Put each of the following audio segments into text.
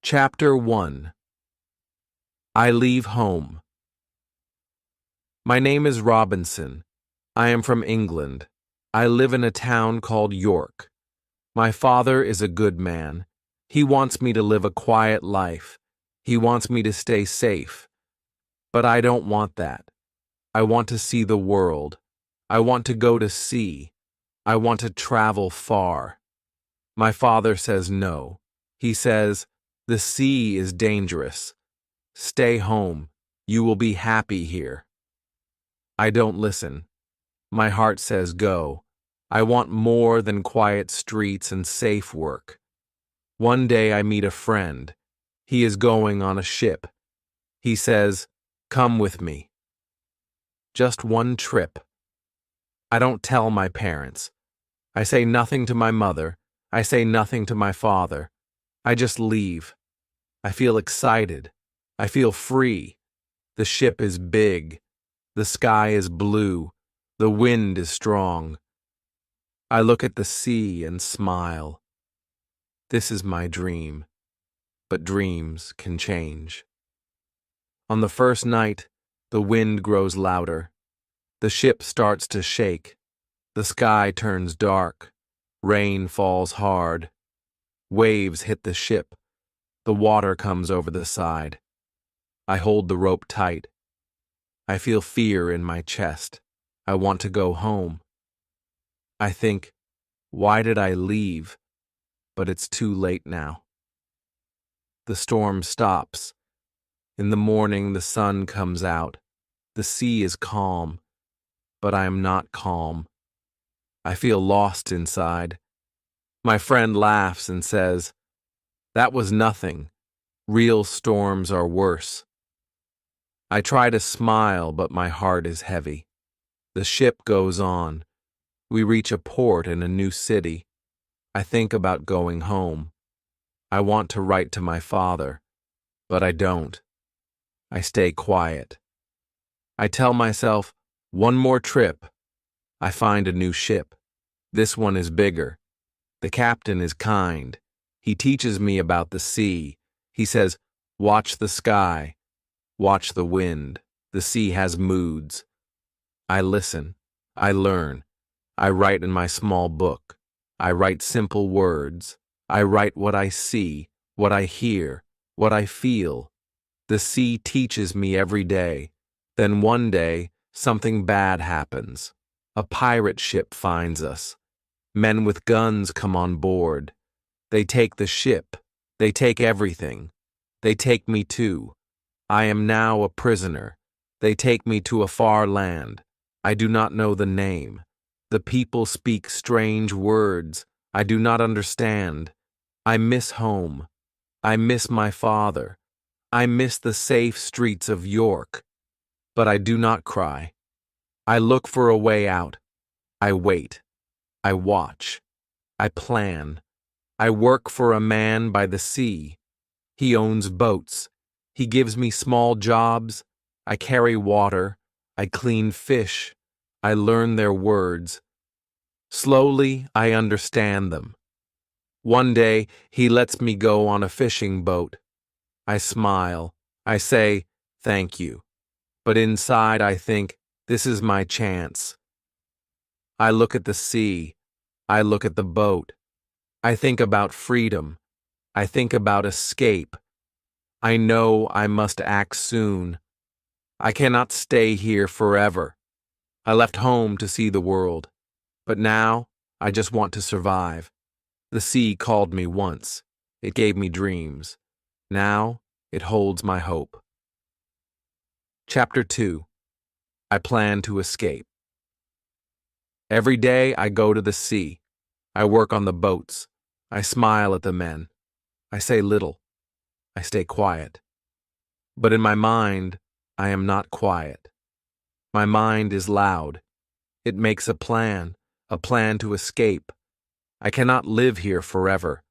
Chapter 1. I Leave Home. My name is Robinson. I am from England. I live in a town called York. My father is a good man. He wants me to live a quiet life. He wants me to stay safe. But I don't want that. I want to see the world. I want to go to sea. I want to travel far. My father says no. He says, "The sea is dangerous. Stay home. You will be happy here." I don't listen. My heart says go. I want more than quiet streets and safe work. One day I meet a friend. He is going on a ship. He says, "Come with me." Just one trip. I don't tell my parents. I say nothing to my mother. I say nothing to my father. I just leave. I feel excited. I feel free. The ship is big. The sky is blue. The wind is strong. I look at the sea and smile. This is my dream. But dreams can change. On the first night, the wind grows louder. The ship starts to shake. The sky turns dark. Rain falls hard. Waves hit the ship. The water comes over the side. I hold the rope tight. I feel fear in my chest. I want to go home. I think, why did I leave? But it's too late now. The storm stops. In the morning, the sun comes out. The sea is calm, but I am not calm. I feel lost inside. My friend laughs and says, "That was nothing. Real storms are worse." I try to smile, but my heart is heavy. The ship goes on. We reach a port in a new city. I think about going home. I want to write to my father, but I don't. I stay quiet. I tell myself, one more trip. I find a new ship. This one is bigger. The captain is kind. He teaches me about the sea. He says, "Watch the sky. Watch the wind. The sea has moods." I listen. I learn. I write in my small book. I write simple words. I write what I see, what I hear, what I feel. The sea teaches me every day. Then one day, something bad happens. A pirate ship finds us. Men with guns come on board. They take the ship. They take everything. They take me too. I am now a prisoner. They take me to a far land. I do not know the name. The people speak strange words. I do not understand. I miss home. I miss my father. I miss the safe streets of York. But I do not cry. I look for a way out. I wait. I watch. I plan. I work for a man by the sea. He owns boats. He gives me small jobs. I carry water. I clean fish. I learn their words. Slowly, I understand them. One day, he lets me go on a fishing boat. I smile. I say, "Thank you." But inside, I think, this is my chance. I look at the sea. I look at the boat. I think about freedom. I think about escape. I know I must act soon. I cannot stay here forever. I left home to see the world. But now, I just want to survive. The sea called me once. It gave me dreams. Now, it holds my hope. Chapter 2. I plan to escape. Every day I go to the sea. I work on the boats. I smile at the men. I say little. I stay quiet. But in my mind, I am not quiet. My mind is loud. It makes a plan to escape. I cannot live here forever.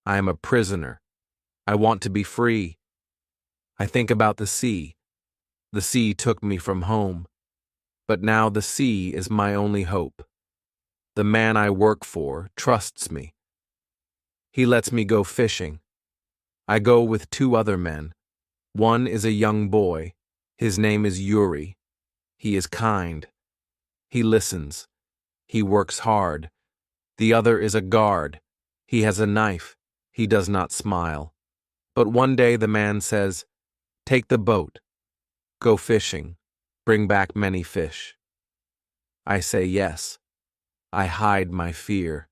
I am a prisoner. I want to be free. I think about the sea. The sea took me from home. But now the sea is my only hope. The man I work for trusts me. He lets me go fishing. I go with two other men. One is a young boy. His name is Yuri. He is kind. He listens. He works hard. The other is a guard. He has a knife. He does not smile. But one day the man says, "Take the boat. Go fishing. Bring back many fish." I say yes. I hide my fear.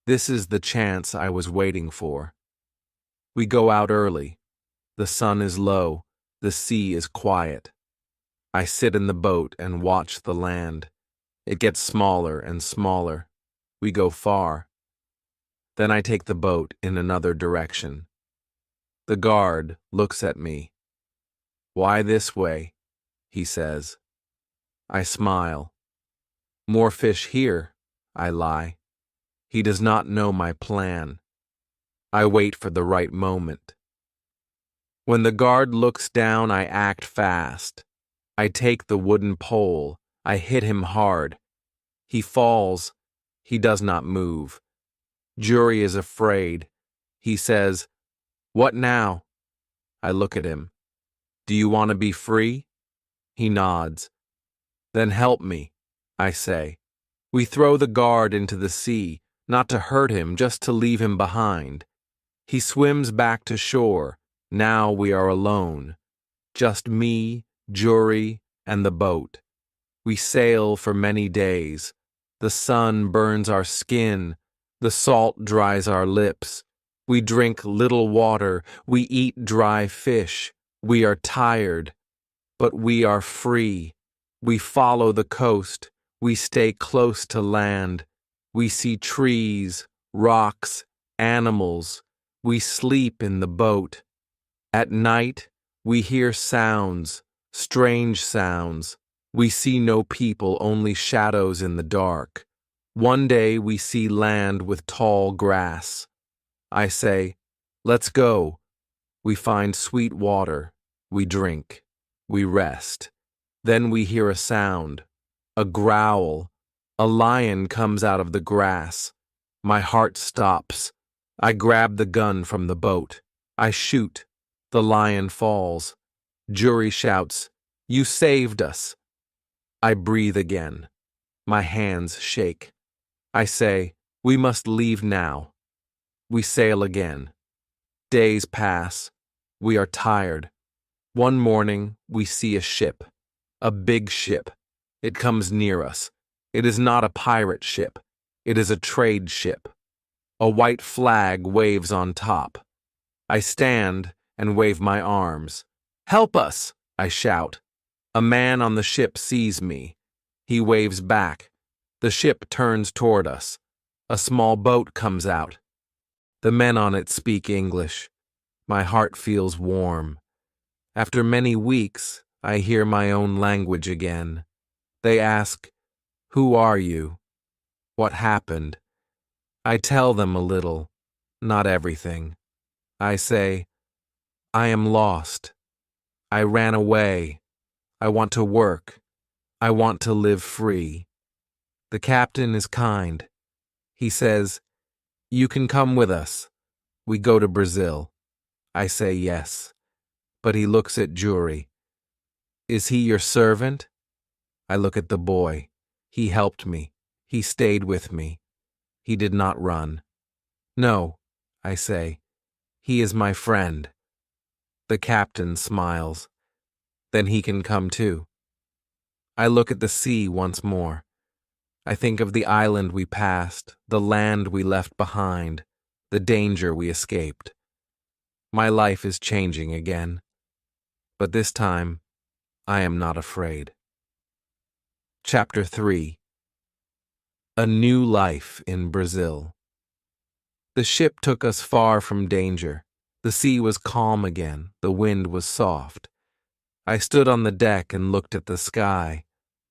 This is the chance I was waiting for. We go out early. The sun is low. The sea is quiet. I sit in the boat and watch the land. It gets smaller and smaller. We go far. Then I take the boat in another direction. The guard looks at me. "Why this way?" he says. I smile. "More fish here," I lie. He does not know my plan. I wait for the right moment. When the guard looks down, I act fast. I take the wooden pole. I hit him hard. He falls. He does not move. Jury is afraid. He says, "What now?" I look at him. "Do you want to be free?" He nods. "Then help me," I say. We throw the guard into the sea, not to hurt him, just to leave him behind. He swims back to shore. Now we are alone. Just me, Jury, and the boat. We sail for many days. The sun burns our skin. The salt dries our lips. We drink little water. We eat dry fish. We are tired, but we are free. We follow the coast. We stay close to land. We see trees, rocks, animals. We sleep in the boat. At night, we hear sounds, strange sounds. We see no people, only shadows in the dark. One day we see land with tall grass. I say, "Let's go." We find sweet water. We drink. We rest. Then we hear a sound, a growl. A lion comes out of the grass. My heart stops. I grab the gun from the boat. I shoot. The lion falls. Jury shouts, "You saved us." I breathe again. My hands shake. I say, "We must leave now." We sail again. Days pass. We are tired. One morning, we see a ship. A big ship. It comes near us. It is not a pirate ship. It is a trade ship. A white flag waves on top. I stand and wave my arms. "Help us!" I shout. A man on the ship sees me. He waves back. The ship turns toward us. A small boat comes out. The men on it speak English. My heart feels warm. After many weeks, I hear my own language again. They ask, "Who are you? What happened?" I tell them a little, not everything. I say, "I am lost. I ran away. I want to work. I want to live free." The captain is kind. He says, "You can come with us. We go to Brazil." I say yes. But he looks at Jury. "Is he your servant?" I look at the boy. He helped me. He stayed with me. He did not run. "No," I say. "He is my friend." The captain smiles. "Then he can come too." I look at the sea once more. I think of the island we passed, the land we left behind, the danger we escaped. My life is changing again. But this time, I am not afraid. Chapter 3. A New Life in Brazil. The ship took us far from danger. The sea was calm again. The wind was soft. I stood on the deck and looked at the sky.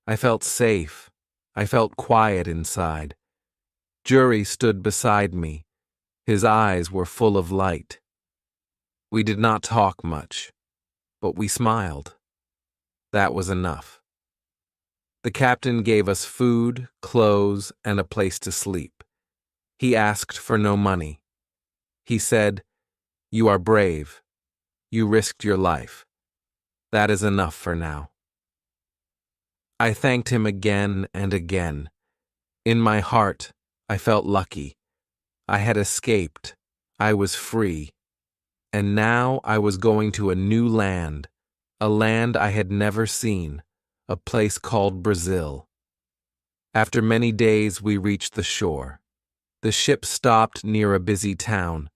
I felt safe. I felt quiet inside. Jury stood beside me. His eyes were full of light. We did not talk much, but we smiled. That was enough. The captain gave us food, clothes, and a place to sleep. He asked for no money. He said, You are brave. You risked your life. That is enough for now." I thanked him again and again. In my heart, I felt lucky. I had escaped. I was free. And now I was going to a new land, a land I had never seen, a place called Brazil. After many days, we reached the shore. The ship stopped near a busy town.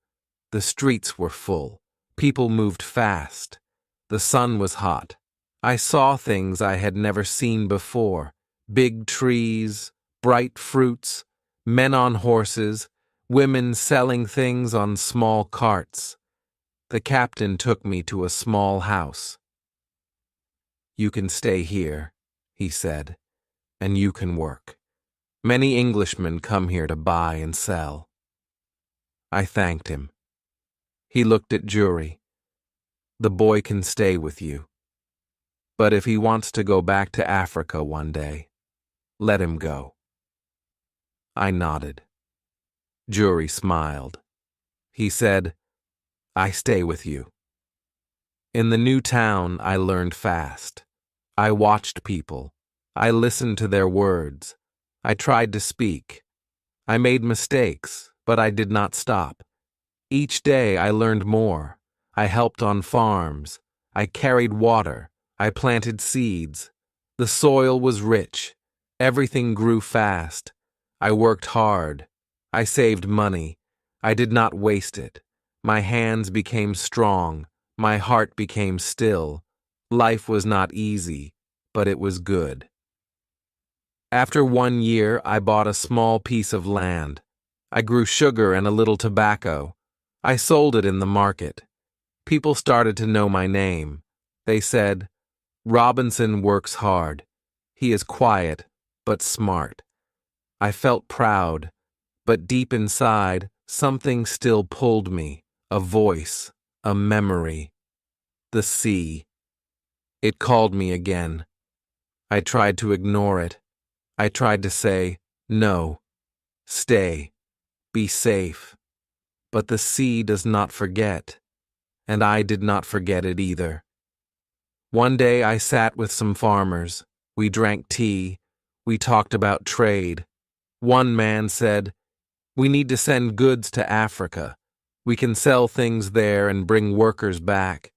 The streets were full. People moved fast. The sun was hot. I saw things I had never seen before: big trees, bright fruits, men on horses, women selling things on small carts. The captain took me to a small house. "You can stay here," he said, "and you can work. Many Englishmen come here to buy and sell." I thanked him. He looked at Jury. "The boy can stay with you. But if he wants to go back to Africa one day, let him go." I nodded. Jury smiled. He said, "I stay with you." In the new town, I learned fast. I watched people. I listened to their words. I tried to speak. I made mistakes, but I did not stop. Each day I learned more. I helped on farms. I carried water. I planted seeds. The soil was rich. Everything grew fast. I worked hard. I saved money. I did not waste it. My hands became strong. My heart became still. Life was not easy, but it was good. After 1 year, I bought a small piece of land. I grew sugar and a little tobacco. I sold it in the market. People started to know my name. They said, "Robinson works hard. He is quiet, but smart." I felt proud, but deep inside, something still pulled me, a voice, a memory. The sea. It called me again. I tried to ignore it. I tried to say, "No, stay, be safe." But the sea does not forget, and I did not forget it either. One day I sat with some farmers. We drank tea. We talked about trade. One man said, "We need to send goods to Africa. We can sell things there and bring workers back."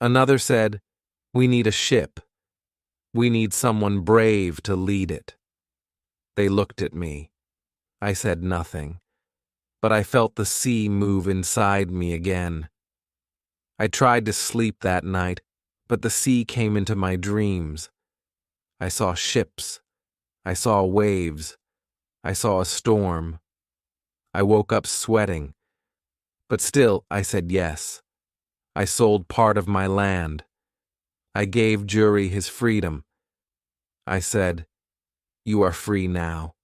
Another said, "We need a ship. We need someone brave to lead it." They looked at me. I said nothing, but I felt the sea move inside me again. I tried to sleep that night, but the sea came into my dreams. I saw ships. I saw waves. I saw a storm. I woke up sweating, but still I said yes. I sold part of my land. I gave Jury his freedom. I said, "You are free now.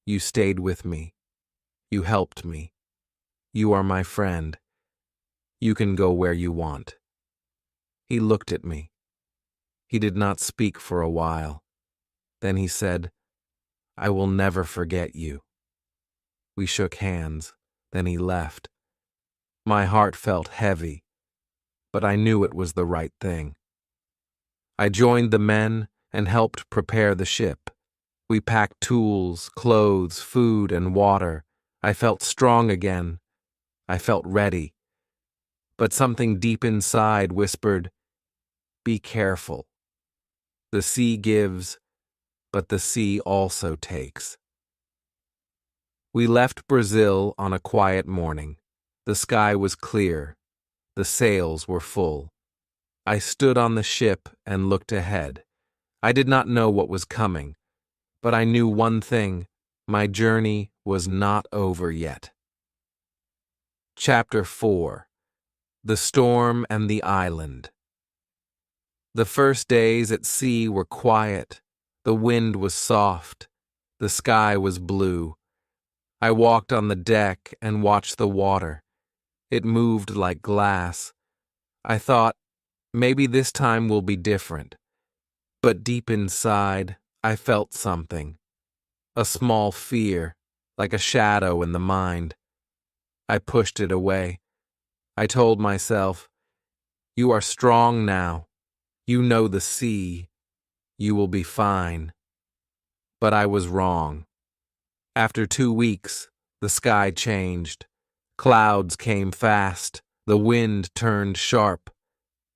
You stayed with me. You helped me. You are my friend. You can go where you want." He looked at me. He did not speak for a while. Then he said, "I will never forget you." We shook hands. Then he left. My heart felt heavy, but I knew it was the right thing. I joined the men and helped prepare the ship. We packed tools, clothes, food, and water. I felt strong again. I felt ready. But something deep inside whispered, "Be careful. The sea gives, but the sea also takes." We left Brazil on a quiet morning. The sky was clear. The sails were full. I stood on the ship and looked ahead. I did not know what was coming, but I knew one thing: my journey was not over yet. Chapter 4: The Storm and the Island. The first days at sea were quiet. The wind was soft. The sky was blue. I walked on the deck and watched the water. It moved like glass. I thought, maybe this time will be different. But deep inside, I felt something. A small fear, like a shadow in the mind. I pushed it away. I told myself, "You are strong now. You know the sea. You will be fine." But I was wrong. After 2 weeks, the sky changed. Clouds came fast. The wind turned sharp.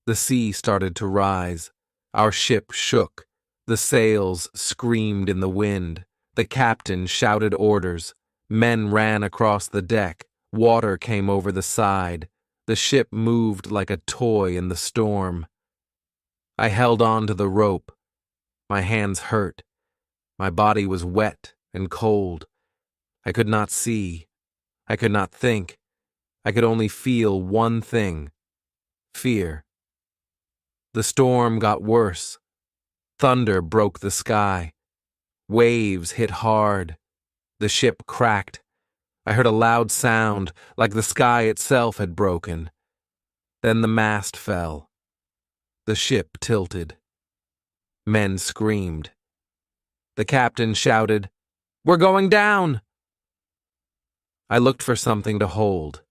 The sea started to rise. Our ship shook. The sails screamed in the wind. The captain shouted orders. Men ran across the deck. Water came over the side. The ship moved like a toy in the storm. I held on to the rope. My hands hurt. My body was wet and cold. I could not see. I could not think. I could only feel one thing: fear. The storm got worse. Thunder broke the sky. Waves hit hard. The ship cracked. I heard a loud sound, like the sky itself had broken. Then the mast fell. The ship tilted. Men screamed. The captain shouted, "We're going down!" I looked for something to hold,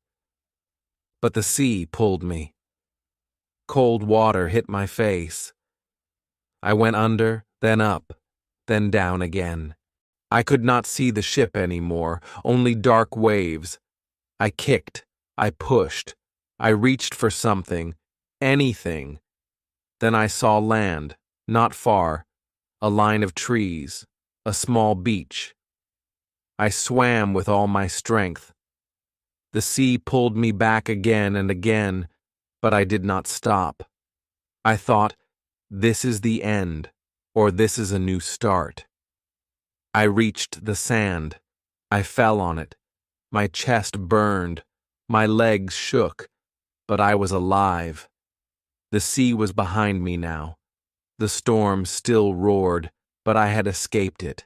but the sea pulled me. Cold water hit my face. I went under, then up, then down again. I could not see the ship anymore, only dark waves. I kicked, I pushed, I reached for something, anything. Then I saw land, not far, a line of trees, a small beach. I swam with all my strength. The sea pulled me back again and again, but I did not stop. I thought, this is the end, or this is a new start. I reached the sand. I fell on it. My chest burned. My legs shook, but I was alive. The sea was behind me now. The storm still roared, but I had escaped it.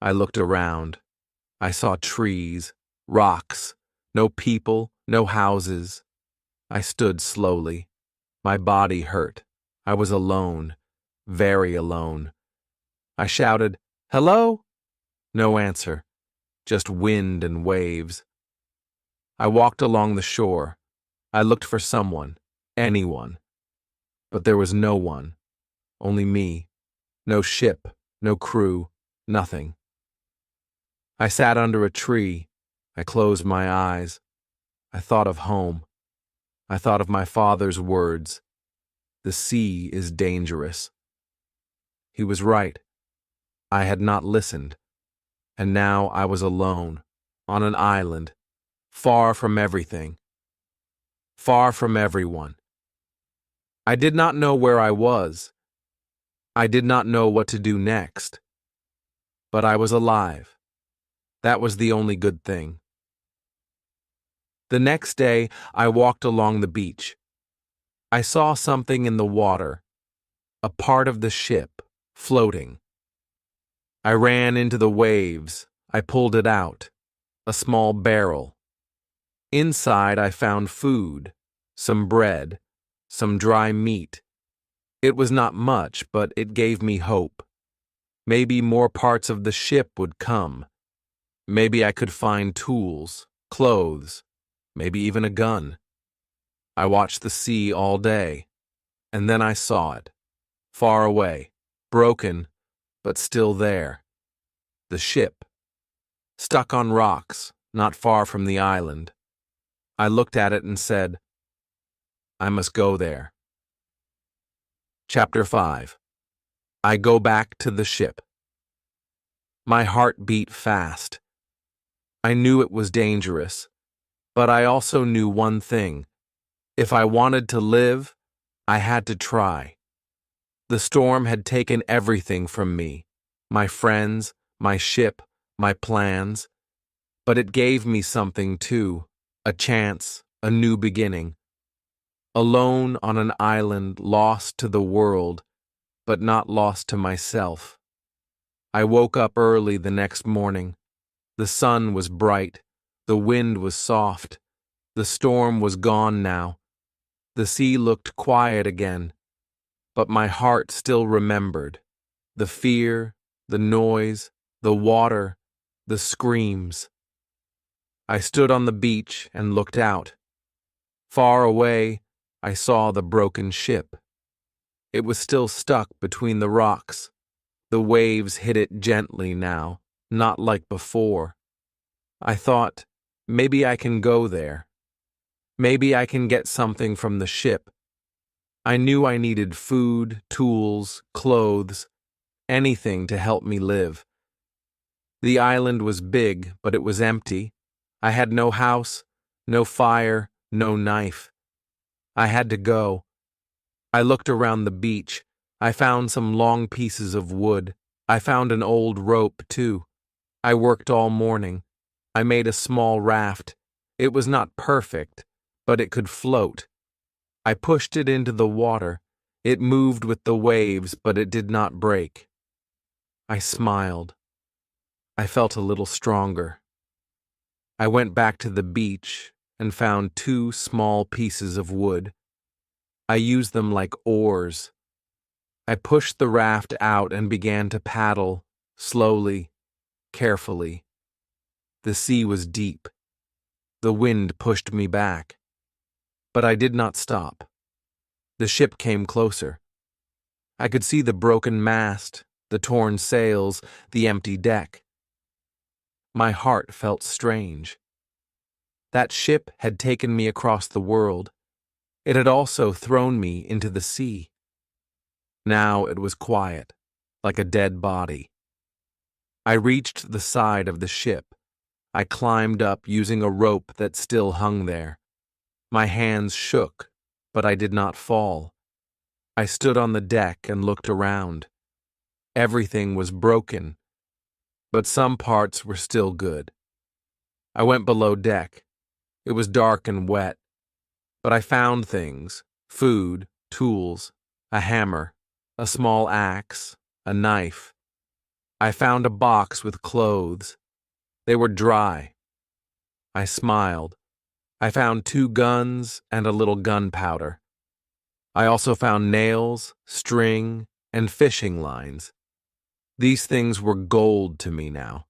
I looked around. I saw trees, rocks, no people, no houses. I stood slowly. My body hurt. I was alone, very alone. I shouted, "Hello?" No answer, just wind and waves. I walked along the shore. I looked for someone, anyone. But there was no one, only me. No ship, no crew, nothing. I sat under a tree. I closed my eyes. I thought of home. I thought of my father's words. The sea is dangerous. He was right. I had not listened. And now I was alone, on an island, far from everything, far from everyone. I did not know where I was. I did not know what to do next. But I was alive. That was the only good thing. The next day, I walked along the beach. I saw something in the water, a part of the ship, floating. I ran into the waves. I pulled it out, a small barrel. Inside, I found food, some bread, some dry meat. It was not much, but it gave me hope. Maybe more parts of the ship would come. Maybe I could find tools, clothes, maybe even a gun. I watched the sea all day, and then I saw it, far away, broken, but still there. The ship, stuck on rocks, not far from the island. I looked at it and said, I must go there. Chapter 5. I go back to the ship. My heart beat fast. I knew it was dangerous, but I also knew one thing. If I wanted to live, I had to try. The storm had taken everything from me, my friends, my ship, my plans. But it gave me something too, a chance, a new beginning. Alone on an island, lost to the world, but not lost to myself. I woke up early the next morning. The sun was bright. The wind was soft. The storm was gone now. The sea looked quiet again. But my heart still remembered. The fear, the noise, the water, the screams. I stood on the beach and looked out. Far away, I saw the broken ship. It was still stuck between the rocks. The waves hit it gently now, not like before. I thought, maybe I can go there. Maybe I can get something from the ship. I knew I needed food, tools, clothes, anything to help me live. The island was big, but it was empty. I had no house, no fire, no knife. I had to go. I looked around the beach. I found some long pieces of wood. I found an old rope, too. I worked all morning. I made a small raft. It was not perfect, but it could float. I pushed it into the water. It moved with the waves, but it did not break. I smiled. I felt a little stronger. I went back to the beach and found 2 small pieces of wood. I used them like oars. I pushed the raft out and began to paddle, slowly, carefully. The sea was deep. The wind pushed me back. But I did not stop. The ship came closer. I could see the broken mast, the torn sails, the empty deck. My heart felt strange. That ship had taken me across the world. It had also thrown me into the sea. Now it was quiet, like a dead body. I reached the side of the ship. I climbed up using a rope that still hung there. My hands shook, but I did not fall. I stood on the deck and looked around. Everything was broken, but some parts were still good. I went below deck. It was dark and wet, but I found things: food, tools, a hammer, a small axe, a knife. I found a box with clothes. They were dry. I smiled. I found 2 guns and a little gunpowder. I also found nails, string, and fishing lines. These things were gold to me now.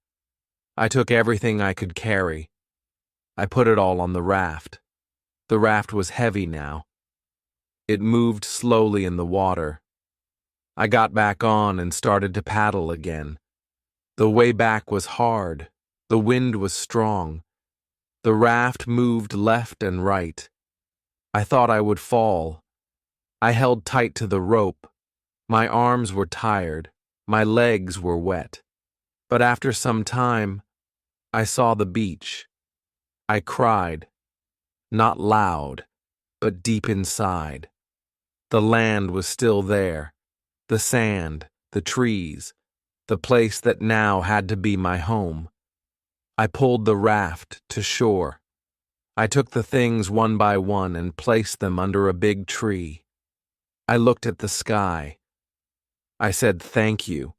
I took everything I could carry. I put it all on the raft. The raft was heavy now. It moved slowly in the water. I got back on and started to paddle again. The way back was hard. The wind was strong. The raft moved left and right. I thought I would fall. I held tight to the rope. My arms were tired. My legs were wet. But after some time, I saw the beach. I cried. Not loud, but deep inside. The land was still there. The sand, the trees, the place that now had to be my home. I pulled the raft to shore. I took the things one by one and placed them under a big tree. I looked at the sky. I said thank you.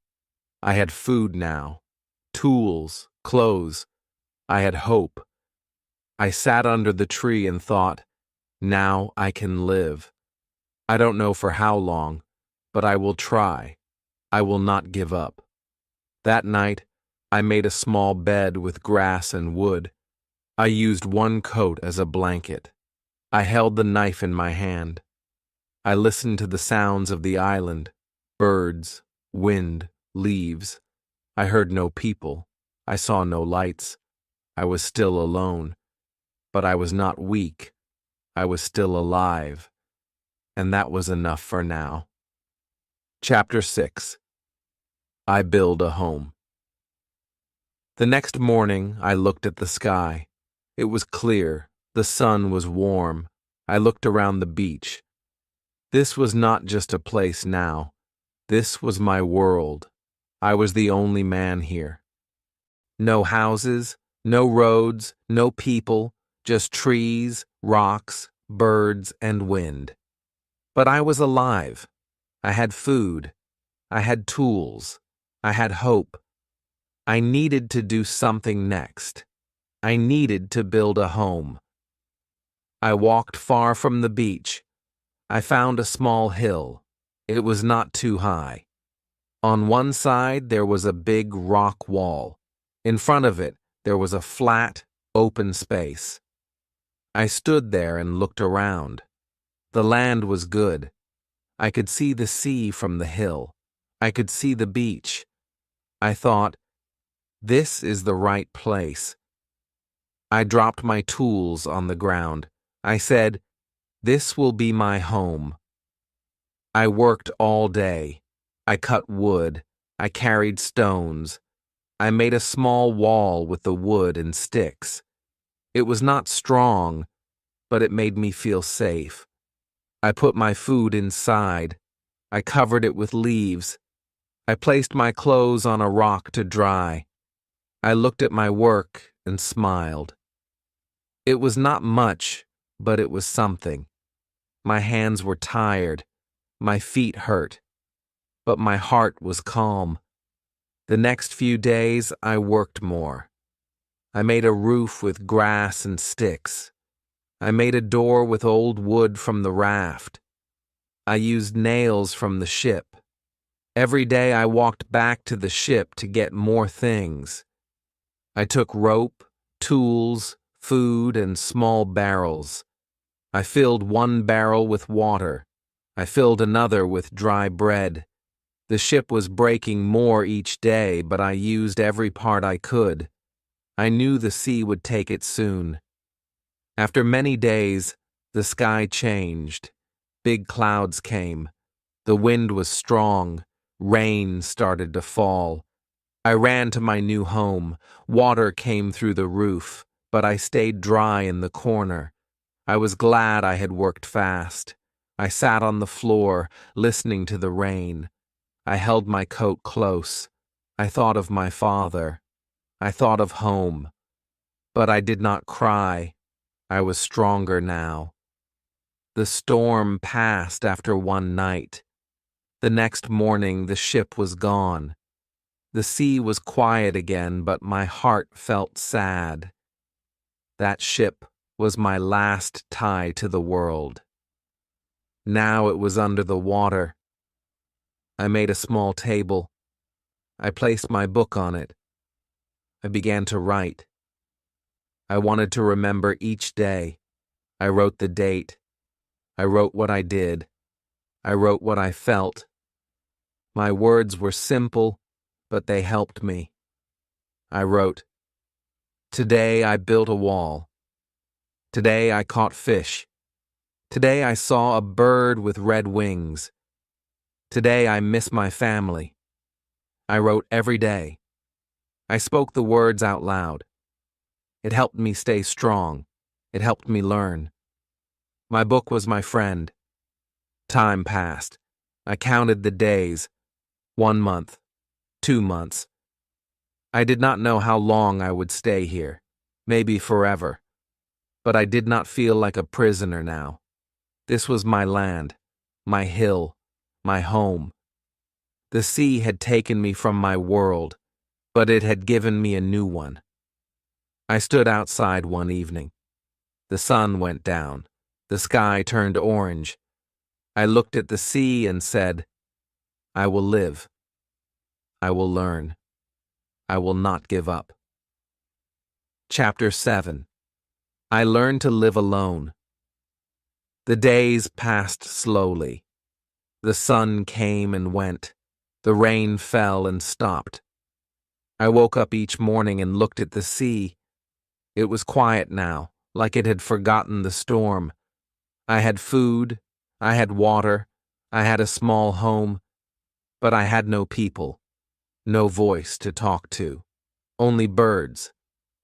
I had food now, tools, clothes. I had hope. I sat under the tree and thought, now I can live. I don't know for how long, but I will try. I will not give up. That night, I made a small bed with grass and wood. I used 1 coat as a blanket. I held the knife in my hand. I listened to the sounds of the island, birds, wind, leaves. I heard no people. I saw no lights. I was still alone. But I was not weak. I was still alive. And that was enough for now. Chapter 6. I Build a Home. The next morning, I looked at the sky. It was clear. The sun was warm. I looked around the beach. This was not just a place now. This was my world. I was the only man here. No houses, no roads, no people, just trees, rocks, birds, and wind. But I was alive. I had food. I had tools. I had hope. I needed to do something next. I needed to build a home. I walked far from the beach. I found a small hill. It was not too high. On one side, there was a big rock wall. In front of it, there was a flat, open space. I stood there and looked around. The land was good. I could see the sea from the hill. I could see the beach. I thought, this is the right place. I dropped my tools on the ground. I said, this will be my home. I worked all day. I cut wood. I carried stones. I made a small wall with the wood and sticks. It was not strong, but it made me feel safe. I put my food inside. I covered it with leaves. I placed my clothes on a rock to dry. I looked at my work and smiled. It was not much, but it was something. My hands were tired. My feet hurt. But my heart was calm. The next few days, I worked more. I made a roof with grass and sticks. I made a door with old wood from the raft. I used nails from the ship. Every day I walked back to the ship to get more things. I took rope, tools, food, and small barrels. I filled one barrel with water. I filled another with dry bread. The ship was breaking more each day, but I used every part I could. I knew the sea would take it soon. After many days, the sky changed. Big clouds came. The wind was strong. Rain started to fall. I ran to my new home. Water came through the roof, but I stayed dry in the corner. I was glad I had worked fast. I sat on the floor, listening to the rain. I held my coat close. I thought of my father. I thought of home. But I did not cry. I was stronger now. The storm passed after one night. The next morning, the ship was gone. The sea was quiet again, but my heart felt sad. That ship was my last tie to the world. Now it was under the water. I made a small table. I placed my book on it. I began to write. I wanted to remember each day. I wrote the date. I wrote what I did. I wrote what I felt. My words were simple, but they helped me. I wrote, today I built a wall. Today I caught fish. Today I saw a bird with red wings. Today I miss my family. I wrote every day. I spoke the words out loud. It helped me stay strong. It helped me learn. My book was my friend. Time passed. I counted the days. 1 month. 2 months. I did not know how long I would stay here. Maybe forever. But I did not feel like a prisoner now. This was my land, my hill, my home. The sea had taken me from my world, but it had given me a new one. I stood outside one evening. The sun went down. The sky turned orange. I looked at the sea and said, I will live. I will learn. I will not give up. Chapter 7. I learned to live alone. The days passed slowly. The sun came and went. The rain fell and stopped. I woke up each morning and looked at the sea. It was quiet now, like it had forgotten the storm. I had food. I had water. I had a small home. But I had no people. No voice to talk to. Only birds.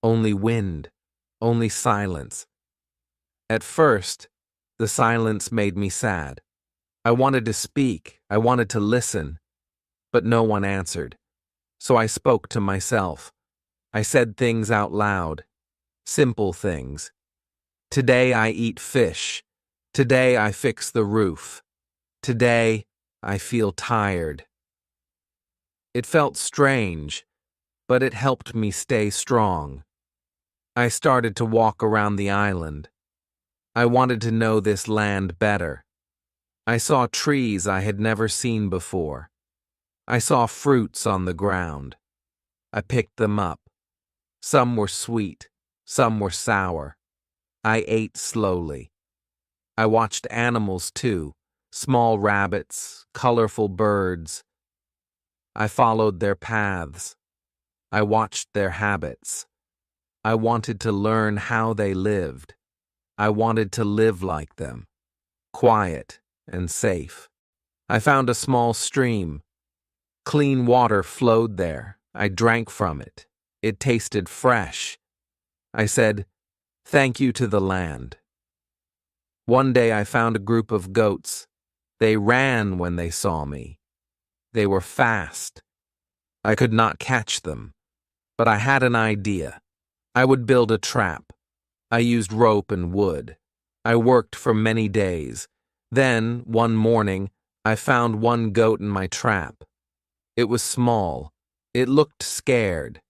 Only wind. Only silence. At first, the silence made me sad. I wanted to speak. I wanted to listen. But no one answered. So I spoke to myself. I said things out loud. Simple things. Today I eat fish. Today I fix the roof. Today I feel tired. It felt strange, but it helped me stay strong. I started to walk around the island. I wanted to know this land better. I saw trees I had never seen before. I saw fruits on the ground. I picked them up. Some were sweet, some were sour. I ate slowly. I watched animals too, small rabbits, colorful birds. I followed their paths. I watched their habits. I wanted to learn how they lived. I wanted to live like them, quiet and safe. I found a small stream. Clean water flowed there. I drank from it. It tasted fresh. I said, "Thank you to the land." One day I found a group of goats. They ran when they saw me. They were fast. I could not catch them, but I had an idea. I would build a trap. I used rope and wood. I worked for many days. Then, one morning, I found one goat in my trap. It was small. It looked scared.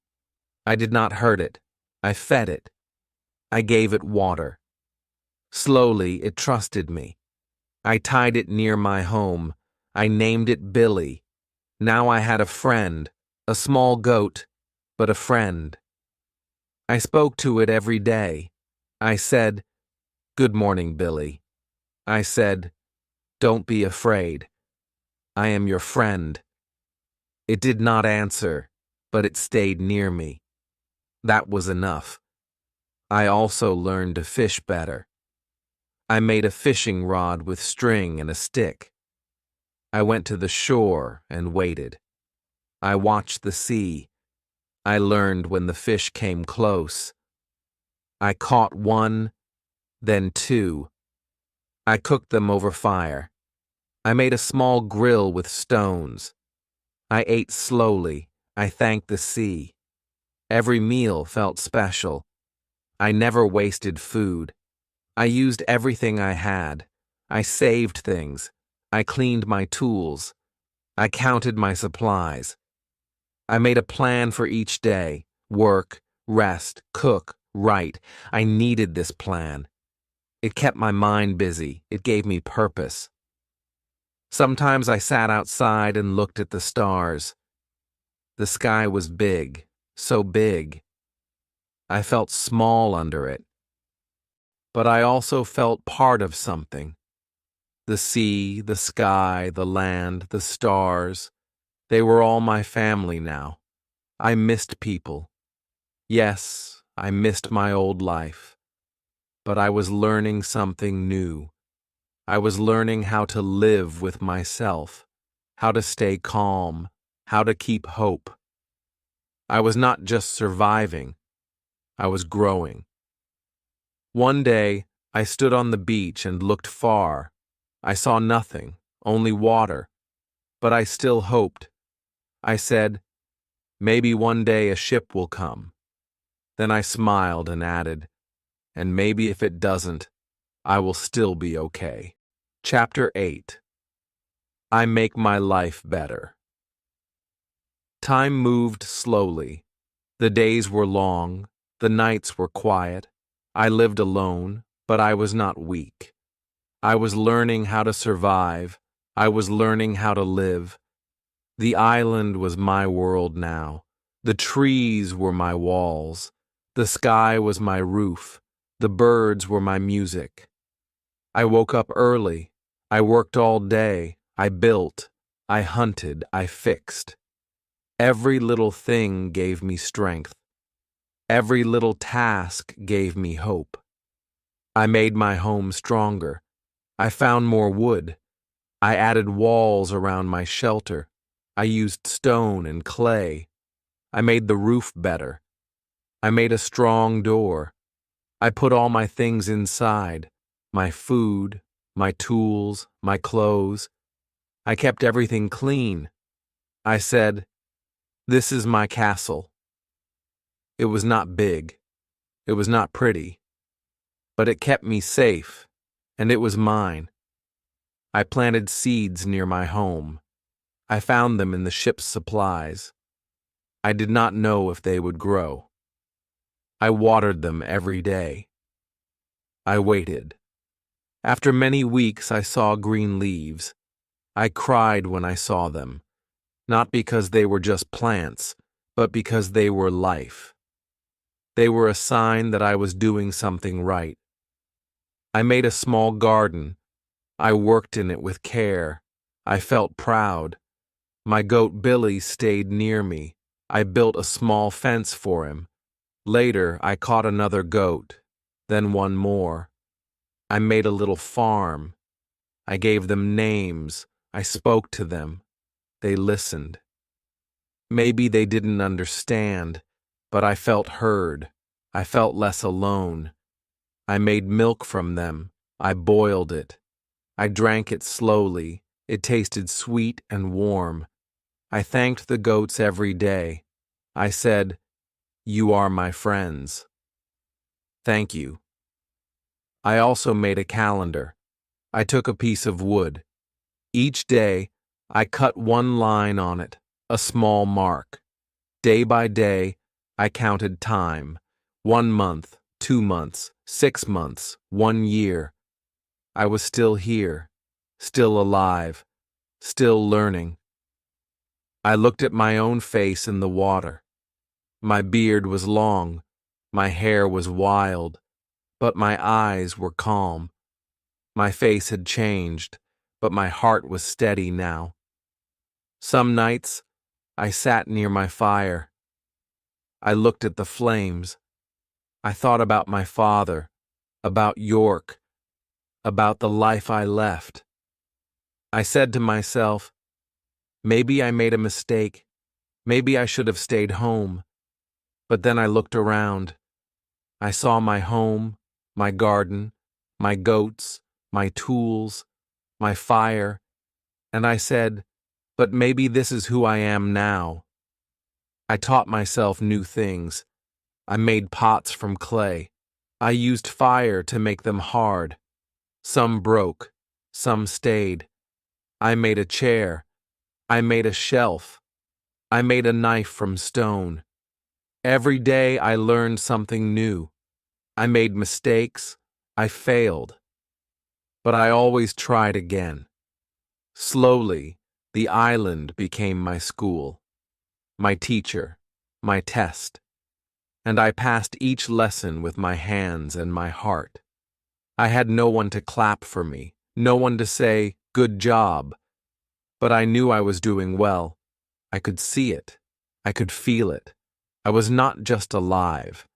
I did not hurt it. I fed it. I gave it water. Slowly, it trusted me. I tied it near my home. I named it Billy. Now I had a friend, a small goat, but a friend. I spoke to it every day. I said, "Good morning, Billy." I said, "Don't be afraid. I am your friend." It did not answer, but it stayed near me. That was enough. I also learned to fish better. I made a fishing rod with string and a stick. I went to the shore and waited. I watched the sea. I learned when the fish came close. I caught one, then two. I cooked them over fire. I made a small grill with stones. I ate slowly. I thanked the sea. Every meal felt special. I never wasted food. I used everything I had. I saved things. I cleaned my tools. I counted my supplies. I made a plan for each day. Work, rest, cook, write. I needed this plan. It kept my mind busy. It gave me purpose. Sometimes I sat outside and looked at the stars. The sky was big, so big. I felt small under it. But I also felt part of something. The sea, the sky, the land, the stars, they were all my family now. I missed people. Yes, I missed my old life. But I was learning something new. I was learning how to live with myself, how to stay calm, how to keep hope. I was not just surviving, I was growing. One day, I stood on the beach and looked far. I saw nothing, only water, but I still hoped. I said, "Maybe one day a ship will come." Then I smiled and added, "And maybe if it doesn't, I will still be okay." Chapter 8. I Make My Life Better. Time moved slowly. The days were long, the nights were quiet. I lived alone, but I was not weak. I was learning how to survive. I was learning how to live. The island was my world now. The trees were my walls. The sky was my roof. The birds were my music. I woke up early. I worked all day. I built. I hunted. I fixed. Every little thing gave me strength. Every little task gave me hope. I made my home stronger. I found more wood. I added walls around my shelter. I used stone and clay. I made the roof better. I made a strong door. I put all my things inside, my food, my tools, my clothes. I kept everything clean. I said, "This is my castle." It was not big. It was not pretty. But it kept me safe, and it was mine. I planted seeds near my home. I found them in the ship's supplies. I did not know if they would grow. I watered them every day. I waited. After many weeks, I saw green leaves. I cried when I saw them, not because they were just plants, but because they were life. They were a sign that I was doing something right. I made a small garden. I worked in it with care. I felt proud. My goat Billy stayed near me. I built a small fence for him. Later, I caught another goat, then one more. I made a little farm. I gave them names. I spoke to them. They listened. Maybe they didn't understand, but I felt heard. I felt less alone. I made milk from them. I boiled it. I drank it slowly. It tasted sweet and warm. I thanked the goats every day. I said, "You are my friends. Thank you." I also made a calendar. I took a piece of wood. Each day, I cut one line on it, a small mark. Day by day, I counted time. 1 month, 2 months, 6 months, 1 year. I was still here, still alive, still learning. I looked at my own face in the water. My beard was long, my hair was wild, but my eyes were calm. My face had changed, but my heart was steady now. Some nights, I sat near my fire. I looked at the flames. I thought about my father, about York, about the life I left. I said to myself, maybe I made a mistake. Maybe I should have stayed home. But then I looked around. I saw my home, my garden, my goats, my tools, my fire, and I said, but maybe this is who I am now. I taught myself new things. I made pots from clay. I used fire to make them hard. Some broke, some stayed. I made a chair. I made a shelf. I made a knife from stone. Every day I learned something new. I made mistakes. I failed. But I always tried again. Slowly, the island became my school, my teacher, my test, and I passed each lesson with my hands and my heart. I had no one to clap for me, no one to say, "Good job," but I knew I was doing well. I could see it. I could feel it. I was not just alive.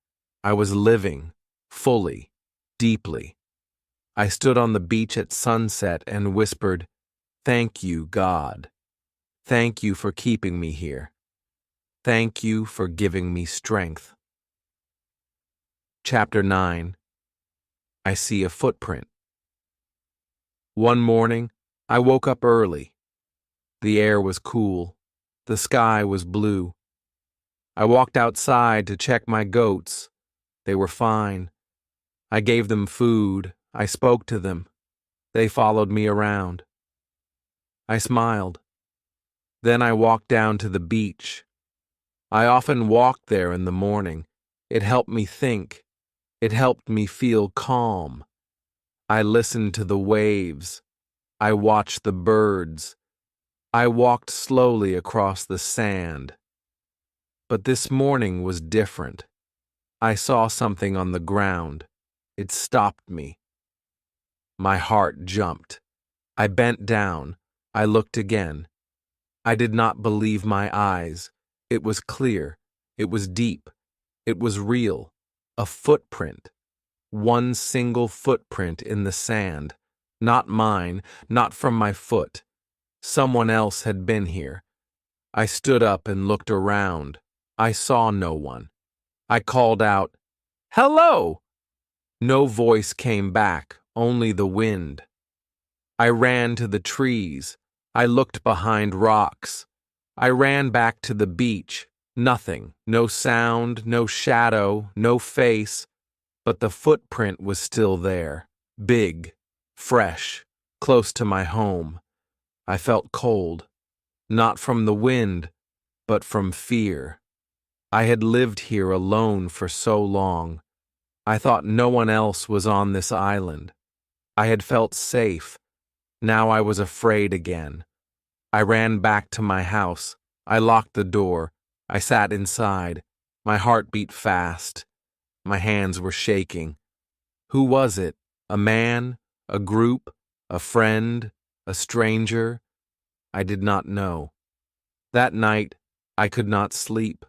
I was living, fully, deeply. I stood on the beach at sunset and whispered, "Thank you, God. Thank you for keeping me here. Thank you for giving me strength." Chapter 9. I see a footprint. One morning, I woke up early. The air was cool. The sky was blue. I walked outside to check my goats. They were fine. I gave them food. I spoke to them. They followed me around. I smiled. Then I walked down to the beach. I often walked there in the morning. It helped me think. It helped me feel calm. I listened to the waves. I watched the birds. I walked slowly across the sand. But this morning was different. I saw something on the ground. It stopped me. My heart jumped. I bent down. I looked again. I did not believe my eyes. It was clear. It was deep. It was real. A footprint. One single footprint in the sand. Not mine, not from my foot. Someone else had been here. I stood up and looked around. I saw no one. I called out, "Hello!" No voice came back, only the wind. I ran to the trees. I looked behind rocks. I ran back to the beach. Nothing, no sound, no shadow, no face, but the footprint was still there, big, fresh, close to my home. I felt cold, not from the wind, but from fear. I had lived here alone for so long. I thought no one else was on this island. I had felt safe. Now I was afraid again. I ran back to my house. I locked the door. I sat inside. My heart beat fast. My hands were shaking. Who was it? A man, a group, a friend, a stranger, I did not know. That night, I could not sleep.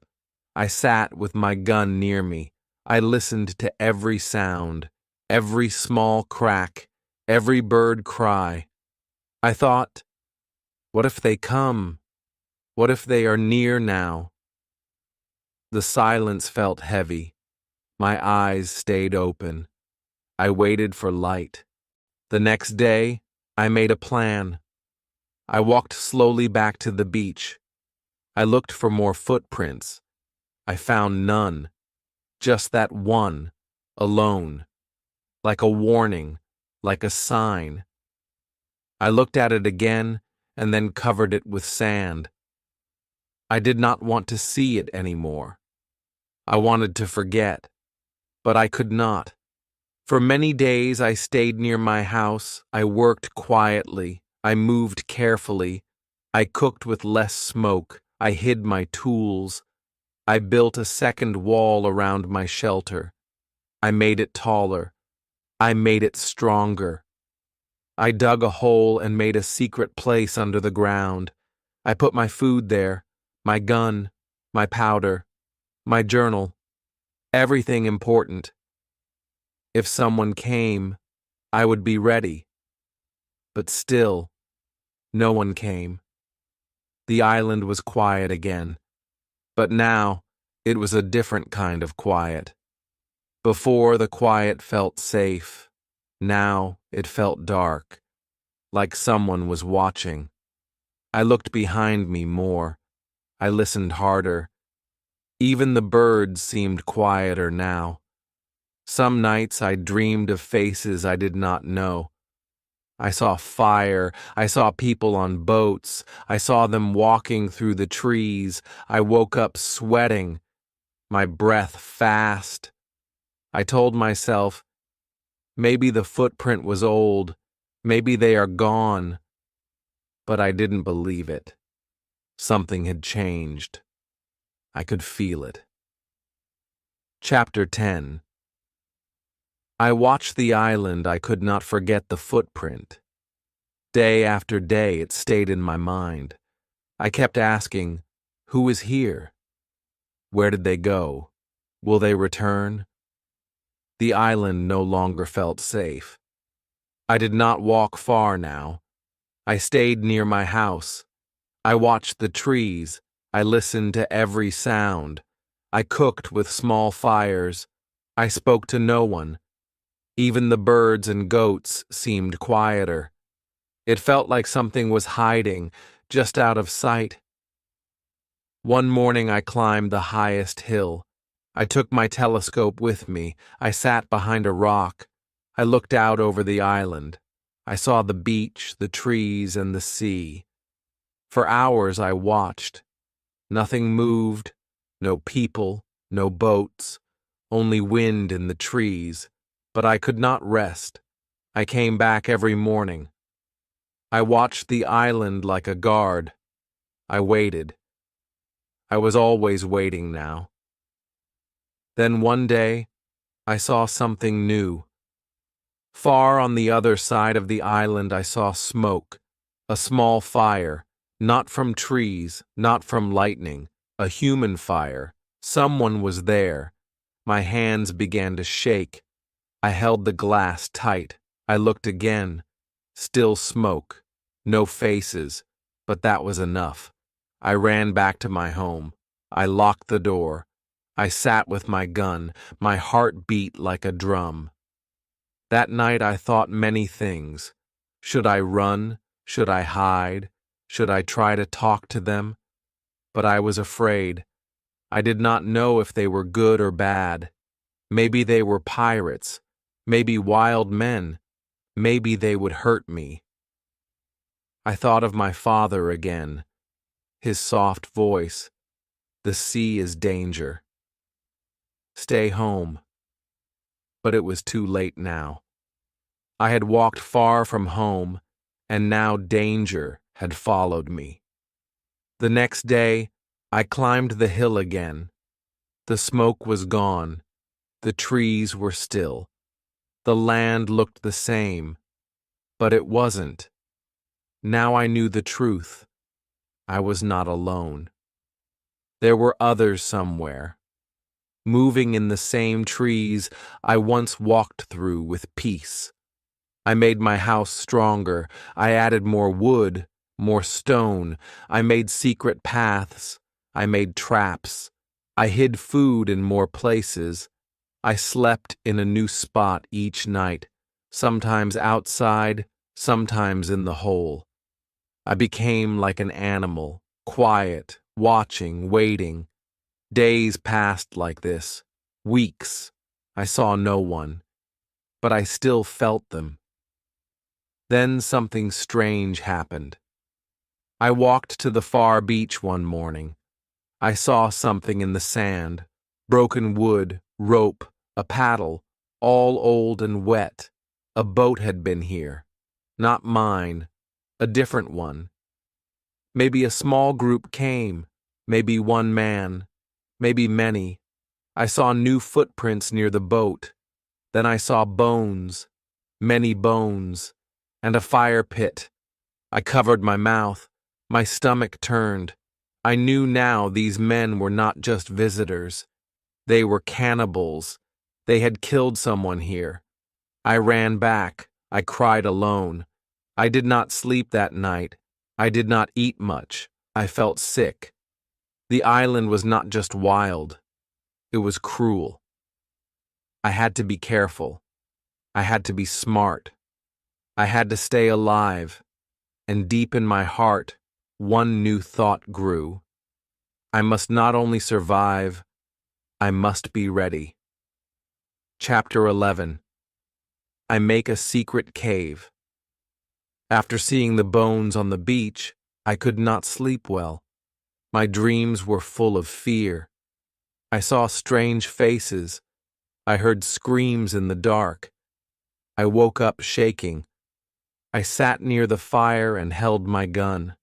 I sat with my gun near me. I listened to every sound, every small crack, every bird cry. I thought, what if they come? What if they are near now? The silence felt heavy. My eyes stayed open. I waited for light. The next day, I made a plan. I walked slowly back to the beach. I looked for more footprints. I found none. Just that one, alone. Like a warning, like a sign. I looked at it again and then covered it with sand. I did not want to see it anymore. I wanted to forget, but I could not. For many days I stayed near my house. I worked quietly. I moved carefully. I cooked with less smoke. I hid my tools. I built a second wall around my shelter. I made it taller. I made it stronger. I dug a hole and made a secret place under the ground. I put my food there, my gun, my powder, my journal, everything important. If someone came, I would be ready. But still, no one came. The island was quiet again. But now, it was a different kind of quiet. Before, the quiet felt safe. Now, it felt dark, like someone was watching. I looked behind me more. I listened harder. Even the birds seemed quieter now. Some nights I dreamed of faces I did not know. I saw fire. I saw people on boats. I saw them walking through the trees. I woke up sweating, my breath fast. I told myself, maybe the footprint was old. Maybe they are gone. But I didn't believe it. Something had changed. I could feel it. Chapter 10. I watched the island. I could not forget the footprint. Day after day, it stayed in my mind. I kept asking, who is here? Where did they go? Will they return? The island no longer felt safe. I did not walk far now. I stayed near my house. I watched the trees. I listened to every sound. I cooked with small fires. I spoke to no one. Even the birds and goats seemed quieter. It felt like something was hiding, just out of sight. One morning I climbed the highest hill. I took my telescope with me. I sat behind a rock. I looked out over the island. I saw the beach, the trees, and the sea. For hours I watched. Nothing moved, no people, no boats, only wind in the trees. But I could not rest. I came back every morning. I watched the island like a guard. I waited. I was always waiting now. Then one day, I saw something new. Far on the other side of the island, I saw smoke, a small fire, not from trees, not from lightning, a human fire. Someone was there. My hands began to shake. I held the glass tight. I looked again. Still smoke. No faces. But that was enough. I ran back to my home. I locked the door. I sat with my gun. My heart beat like a drum. That night I thought many things. Should I run? Should I hide? Should I try to talk to them? But I was afraid. I did not know if they were good or bad. Maybe they were pirates. Maybe wild men. Maybe they would hurt me. I thought of my father again. His soft voice. The sea is danger. Stay home. But it was too late now. I had walked far from home, and now danger had followed me. The next day, I climbed the hill again. The smoke was gone. The trees were still. The land looked the same, but it wasn't. Now I knew the truth. I was not alone. There were others somewhere, moving in the same trees I once walked through with peace. I made my house stronger. I added more wood, more stone. I made secret paths. I made traps. I hid food in more places. I slept in a new spot each night, sometimes outside, sometimes in the hole. I became like an animal, quiet, watching, waiting. Days passed like this. Weeks. I saw no one, but I still felt them. Then something strange happened. I walked to the far beach one morning. I saw something in the sand, broken wood, rope, a paddle, all old and wet. A boat had been here. Not mine, a different one. Maybe a small group came, maybe one man, maybe many. I saw new footprints near the boat. Then I saw bones, many bones, and a fire pit. I covered my mouth. My stomach turned. I knew now these men were not just visitors. They were cannibals. They had killed someone here. I ran back. I cried alone. I did not sleep that night. I did not eat much. I felt sick. The island was not just wild. It was cruel. I had to be careful. I had to be smart. I had to stay alive. And deep in my heart, one new thought grew. I must not only survive, I must be ready. Chapter 11. I make a secret cave. After seeing the bones on the beach, I could not sleep well. My dreams were full of fear. I saw strange faces. I heard screams in the dark. I woke up shaking. I sat near the fire and held my gun.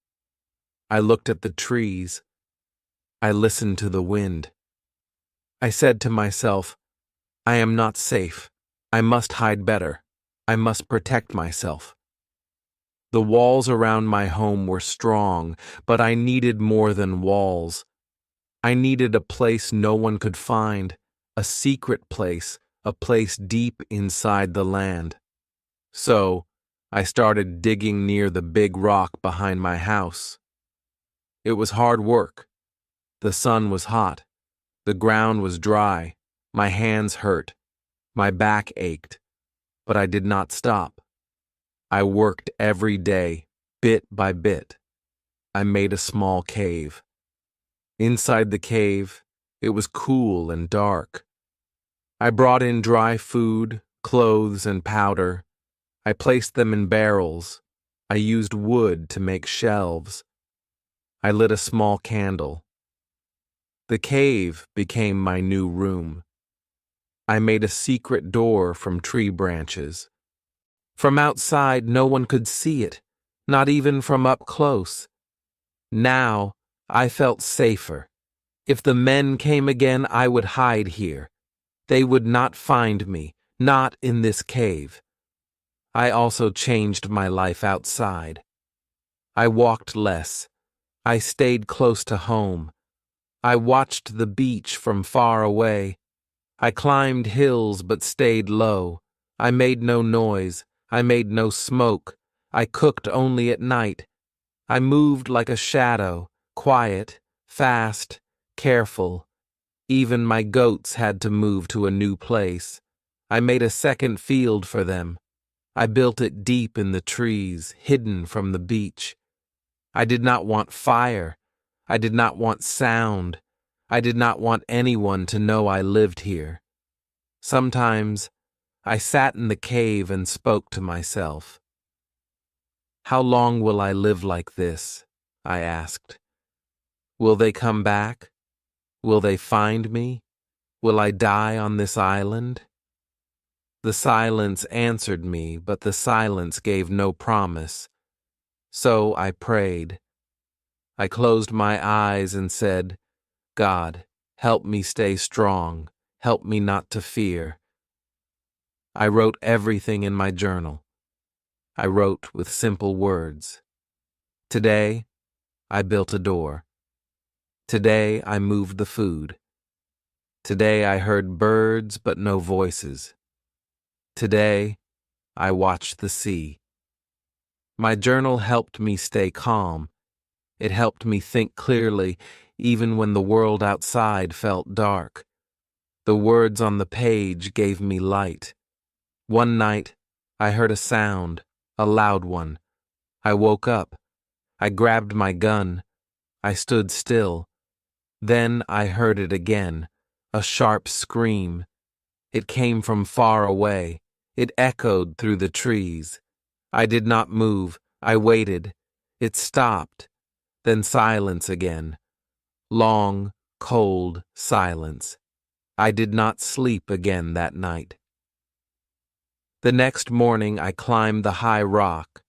I looked at the trees. I listened to the wind. I said to myself, I am not safe. I must hide better. I must protect myself. The walls around my home were strong, but I needed more than walls. I needed a place no one could find, a secret place, a place deep inside the land. So, I started digging near the big rock behind my house. It was hard work. The sun was hot. The ground was dry. My hands hurt. My back ached. But I did not stop. I worked every day, bit by bit. I made a small cave. Inside the cave, it was cool and dark. I brought in dry food, clothes, and powder. I placed them in barrels. I used wood to make shelves. I lit a small candle. The cave became my new room. I made a secret door from tree branches. From outside, no one could see it, not even from up close. Now, I felt safer. If the men came again, I would hide here. They would not find me, not in this cave. I also changed my life outside. I walked less. I stayed close to home. I watched the beach from far away. I climbed hills but stayed low. I made no noise. I made no smoke. I cooked only at night. I moved like a shadow, quiet, fast, careful. Even my goats had to move to a new place. I made a second field for them. I built it deep in the trees, hidden from the beach. I did not want fire. I did not want sound. I did not want anyone to know I lived here. Sometimes, I sat in the cave and spoke to myself. How long will I live like this? I asked. Will they come back? Will they find me? Will I die on this island? The silence answered me, but the silence gave no promise. So I prayed. I closed my eyes and said, God, help me stay strong. Help me not to fear. I wrote everything in my journal. I wrote with simple words. Today, I built a door. Today, I moved the food. Today, I heard birds but no voices. Today, I watched the sea. My journal helped me stay calm. It helped me think clearly, even when the world outside felt dark. The words on the page gave me light. One night, I heard a sound, a loud one. I woke up. I grabbed my gun. I stood still. Then I heard it again, a sharp scream. It came from far away. It echoed through the trees. I did not move. I waited. It stopped. Then silence again. Long, cold silence. I did not sleep again that night. The next morning I climbed the high rock.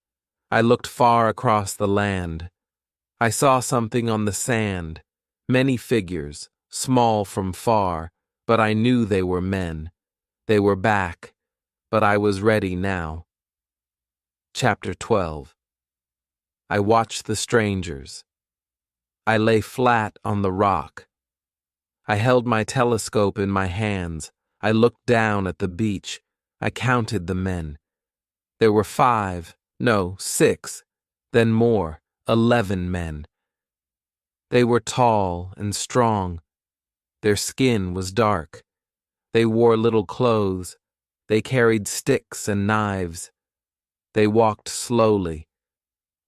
I looked far across the land. I saw something on the sand, many figures, small from far, but I knew they were men. They were back, but I was ready now. Chapter 12. I watched the strangers. I lay flat on the rock. I held my telescope in my hands. I looked down at the beach. I counted the men. There were 5, no, 6, then more, 11 men. They were tall and strong. Their skin was dark. They wore little clothes. They carried sticks and knives. They walked slowly.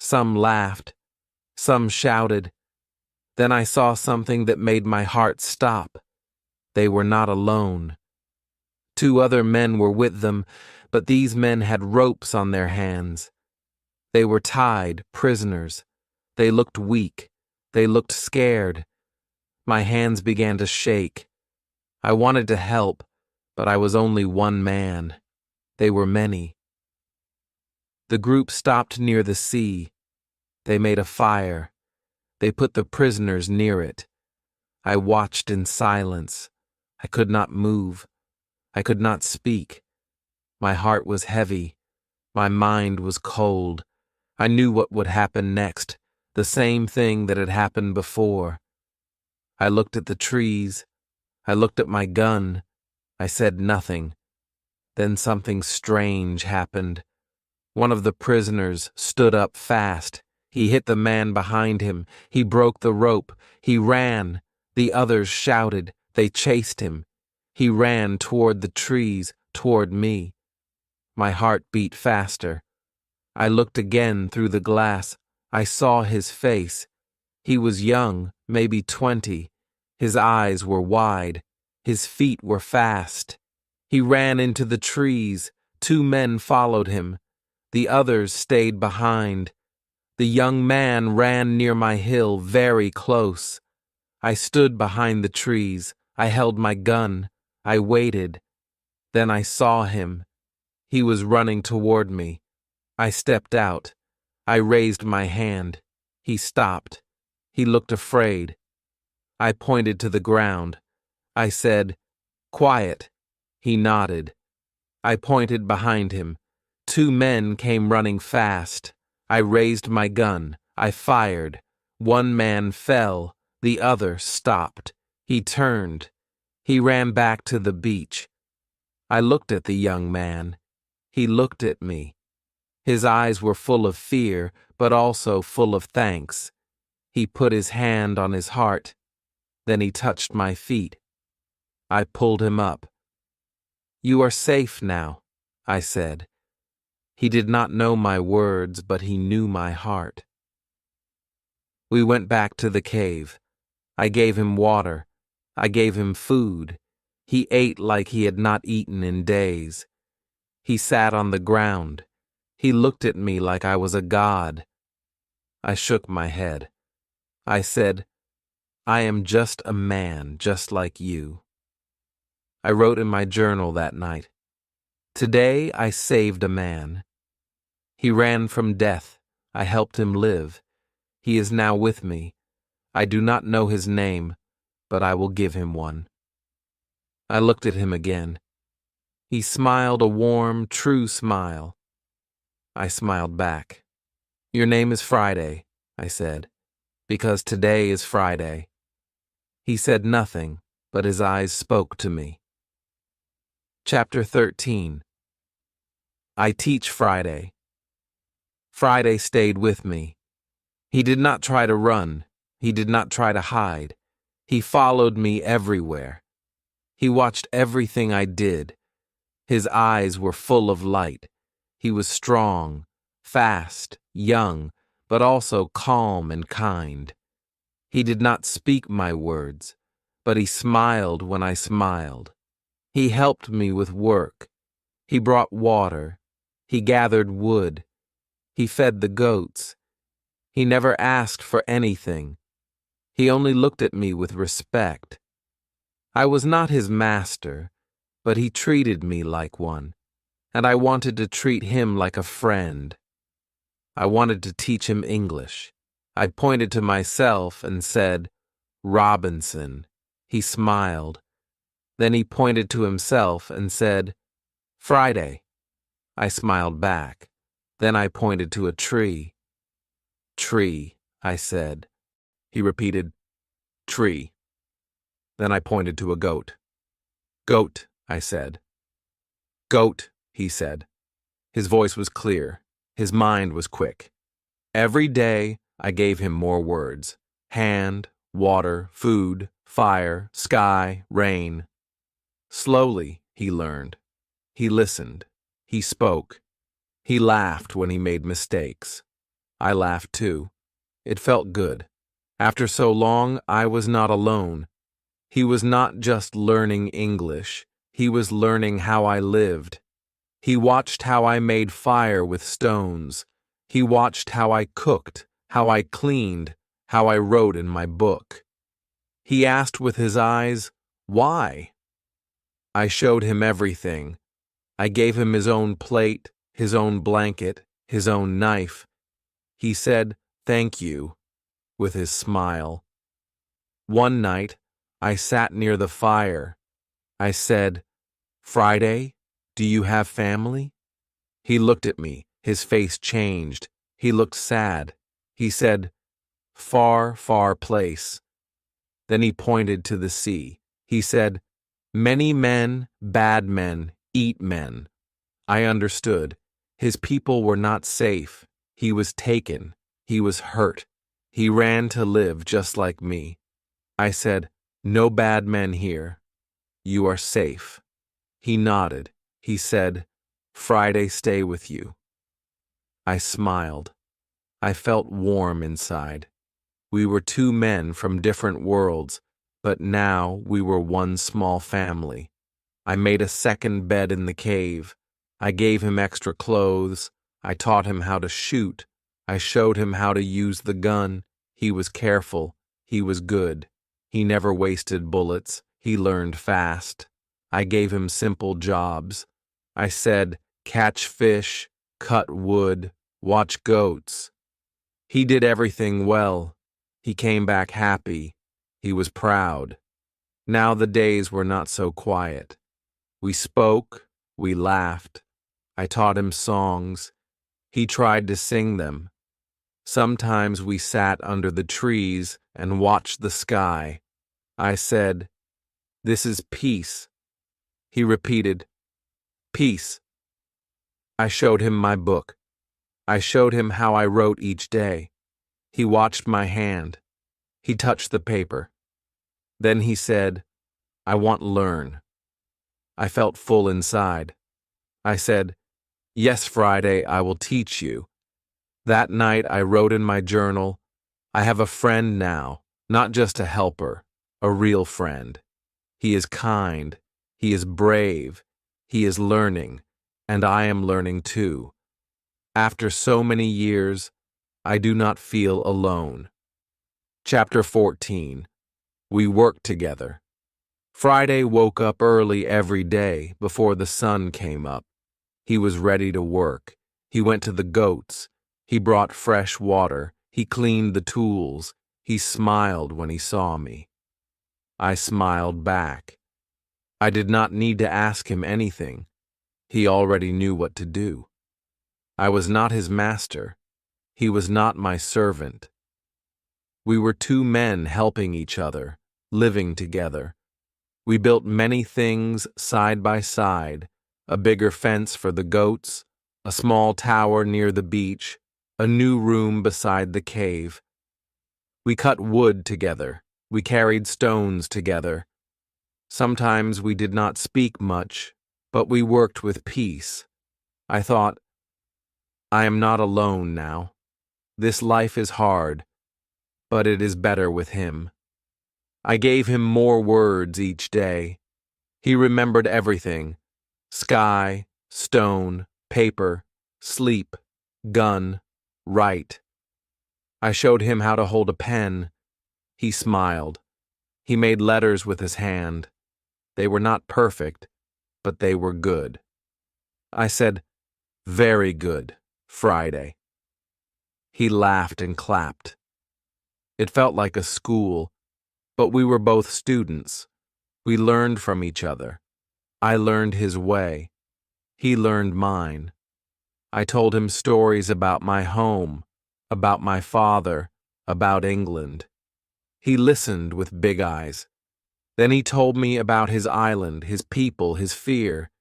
Some laughed. Some shouted. Then I saw something that made my heart stop. They were not alone. 2 other men were with them, but these men had ropes on their hands. They were tied, prisoners. They looked weak. They looked scared. My hands began to shake. I wanted to help, but I was only one man. They were many. The group stopped near the sea. They made a fire. They put the prisoners near it. I watched in silence. I could not move. I could not speak. My heart was heavy. My mind was cold. I knew what would happen next, the same thing that had happened before. I looked at the trees. I looked at my gun. I said nothing. Then something strange happened. One of the prisoners stood up fast. He hit the man behind him. He broke the rope. He ran. The others shouted. They chased him. He ran toward the trees, toward me. My heart beat faster. I looked again through the glass. I saw his face. He was young, maybe 20. His eyes were wide. His feet were fast. He ran into the trees. 2 men followed him. The others stayed behind. The young man ran near my hill, very close. I stood behind the trees. I held my gun. I waited. Then I saw him. He was running toward me. I stepped out. I raised my hand. He stopped. He looked afraid. I pointed to the ground. I said, "Quiet." He nodded. I pointed behind him. 2 men came running fast. I raised my gun. I fired. 1 man fell. The other stopped. He turned. He ran back to the beach. I looked at the young man. He looked at me. His eyes were full of fear, but also full of thanks. He put his hand on his heart. Then he touched my feet. I pulled him up. "You are safe now," I said. He did not know my words, but he knew my heart. We went back to the cave. I gave him water. I gave him food. He ate like he had not eaten in days. He sat on the ground. He looked at me like I was a god. I shook my head. I said, "I am just a man, just like you." I wrote in my journal that night, "Today I saved a man. He ran from death. I helped him live. He is now with me. I do not know his name, but I will give him one." I looked at him again. He smiled a warm, true smile. I smiled back. "Your name is Friday," I said, "because today is Friday." He said nothing, but his eyes spoke to me. Chapter 13. I teach Friday. Friday stayed with me. He did not try to run. He did not try to hide. He followed me everywhere. He watched everything I did. His eyes were full of light. He was strong, fast, young, but also calm and kind. He did not speak my words, but he smiled when I smiled. He helped me with work. He brought water. He gathered wood. He fed the goats. He never asked for anything. He only looked at me with respect. I was not his master, but he treated me like one, and I wanted to treat him like a friend. I wanted to teach him English. I pointed to myself and said, "Robinson." He smiled. Then he pointed to himself and said, "Friday." I smiled back. Then I pointed to a tree. "Tree," I said. He repeated, "Tree." Then I pointed to a goat. "Goat," I said. "Goat," he said. His voice was clear. His mind was quick. Every day, I gave him more words: hand, water, food, fire, sky, rain. Slowly, he learned. He listened. He spoke. He laughed when he made mistakes. I laughed too. It felt good. After so long, I was not alone. He was not just learning English. He was learning how I lived. He watched how I made fire with stones. He watched how I cooked, how I cleaned, how I wrote in my book. He asked with his eyes, "Why?" I showed him everything. I gave him his own plate, his own blanket, his own knife. He said, "Thank you," with his smile. One night, I sat near the fire. I said, "Friday, do you have family?" He looked at me. His face changed. He looked sad. He said, "Far, far place." Then he pointed to the sea. He said, "Many men, bad men, eat men." I understood. His people were not safe. He was taken. He was hurt. He ran to live just like me. I said, "No bad men here. You are safe." He nodded. He said, "Friday stay with you." I smiled. I felt warm inside. We were two men from different worlds, but now we were one small family. I made a second bed in the cave. I gave him extra clothes. I taught him how to shoot. I showed him how to use the gun. He was careful. He was good. He never wasted bullets. He learned fast. I gave him simple jobs. I said, "Catch fish, cut wood, watch goats." He did everything well. He came back happy. He was proud. Now the days were not so quiet. We spoke. We laughed. I taught him songs. He tried to sing them. Sometimes we sat under the trees and watched the sky. I said, "This is peace." He repeated, "Peace." I showed him my book. I showed him how I wrote each day. He watched my hand. He touched the paper. Then he said, "I want to learn." I felt full inside. I said, "Yes, Friday, I will teach you." That night I wrote in my journal, "I have a friend now, not just a helper, a real friend. He is kind. He is brave. He is learning, and I am learning too. After so many years, I do not feel alone." Chapter 14. We work together. Friday woke up early every day before the sun came up. He was ready to work. He went to the goats. He brought fresh water. He cleaned the tools. He smiled when he saw me. I smiled back. I did not need to ask him anything. He already knew what to do. I was not his master. He was not my servant. We were two men helping each other, living together. We built many things side by side, a bigger fence for the goats, a small tower near the beach, a new room beside the cave. We cut wood together. We carried stones together. Sometimes we did not speak much, but we worked with peace. I thought, I am not alone now. This life is hard, but it is better with him. I gave him more words each day. He remembered everything: sky, stone, paper, sleep, gun, write. I showed him how to hold a pen. He smiled. He made letters with his hand. They were not perfect, but they were good. I said, "Very good, Friday." He laughed and clapped. It felt like a school, but we were both students. We learned from each other. I learned his way. He learned mine. I told him stories about my home, about my father, about England. He listened with big eyes. Then he told me about his island, his people, his fear.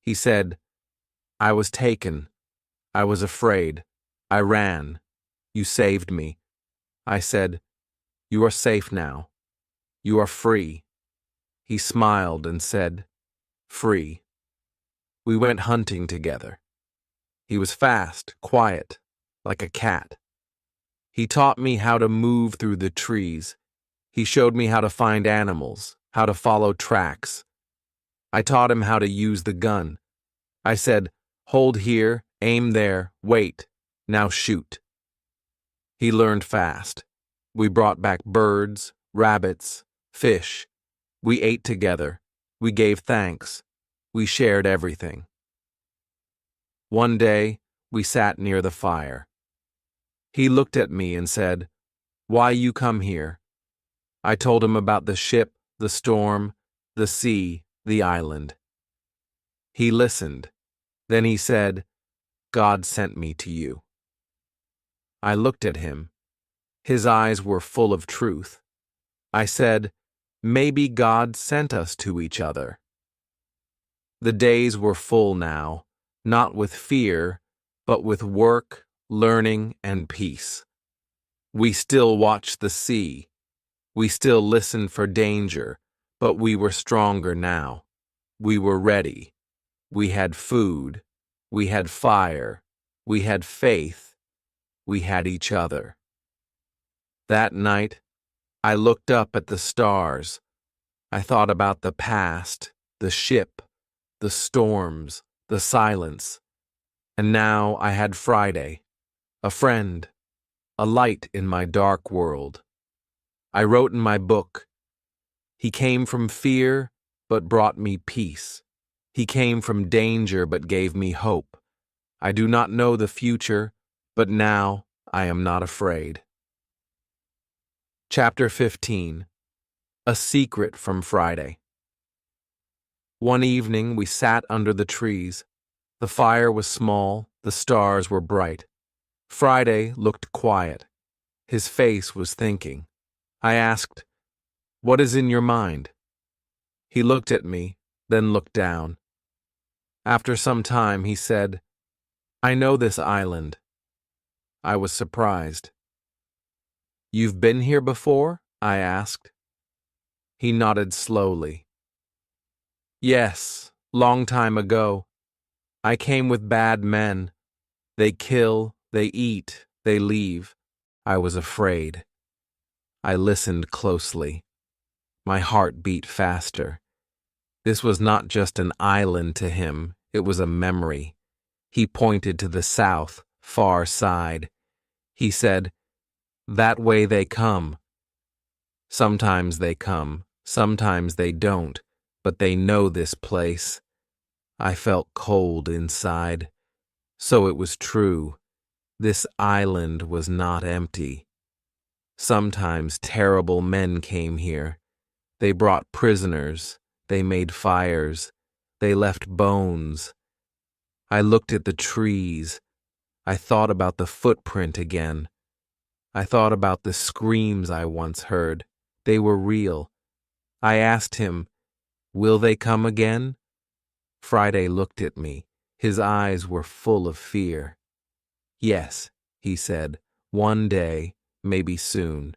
He said, "I was taken. I was afraid. I ran. You saved me." I said, "You are safe now. You are free." He smiled and said, "Free." We went hunting together. He was fast, quiet, like a cat. He taught me how to move through the trees. He showed me how to find animals, how to follow tracks. I taught him how to use the gun. I said, "Hold here, aim there, wait, now shoot." He learned fast. We brought back birds, rabbits, fish. We ate together. We gave thanks. We shared everything. One day, we sat near the fire. He looked at me and said, "Why you come here?" I told him about the ship, the storm, the sea, the island. He listened. Then he said, "God sent me to you." I looked at him. His eyes were full of truth. I said, "Maybe God sent us to each other." The days were full now, not with fear, but with work, learning, and peace. We still watched the sea. We still listened for danger, but we were stronger now. We were ready. We had food. We had fire. We had faith. We had each other. That night, I looked up at the stars. I thought about the past, the ship, the storms, the silence. And now I had Friday, a friend, a light in my dark world. I wrote in my book, "He came from fear, but brought me peace. He came from danger, but gave me hope. I do not know the future, but now I am not afraid." Chapter 15. A Secret from Friday. One evening we sat under the trees. The fire was small, the stars were bright. Friday looked quiet. His face was thinking. I asked, "What is in your mind?" He looked at me, then looked down. After some time he said, "I know this island." I was surprised. "You've been here before?" I asked. He nodded slowly. "Yes, long time ago. I came with bad men. They kill, they eat, they leave. I was afraid." I listened closely. My heart beat faster. This was not just an island to him, it was a memory. He pointed to the south, far side. He said, "That way they come. Sometimes they come, sometimes they don't, but they know this place." I felt cold inside. So it was true. This island was not empty. Sometimes terrible men came here. They brought prisoners. They made fires. They left bones. I looked at the trees. I thought about the footprint again. I thought about the screams I once heard. They were real. I asked him, "Will they come again?" Friday looked at me. His eyes were full of fear. "Yes," he said, "one day, maybe soon."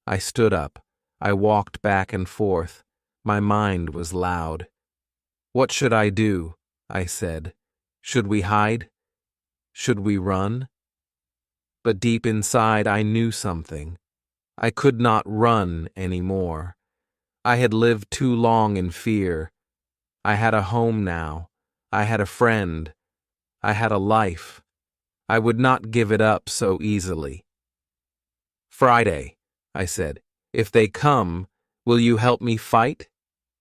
I stood up. I walked back and forth. My mind was loud. "What should I do?" I said. "Should we hide? Should we run?" But deep inside I knew something. I could not run anymore. I had lived too long in fear. I had a home now. I had a friend. I had a life. I would not give it up so easily. "Friday," I said, "if they come, will you help me fight?"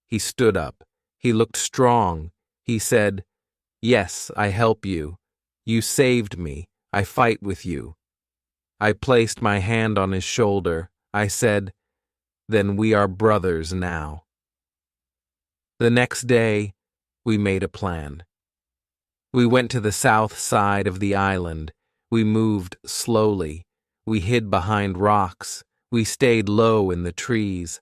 He stood up. He looked strong. He said, "Yes, I help you. You saved me. I fight with you." I placed my hand on his shoulder. I said, "Then we are brothers now." The next day, we made a plan. We went to the south side of the island. We moved slowly. We hid behind rocks. We stayed low in the trees.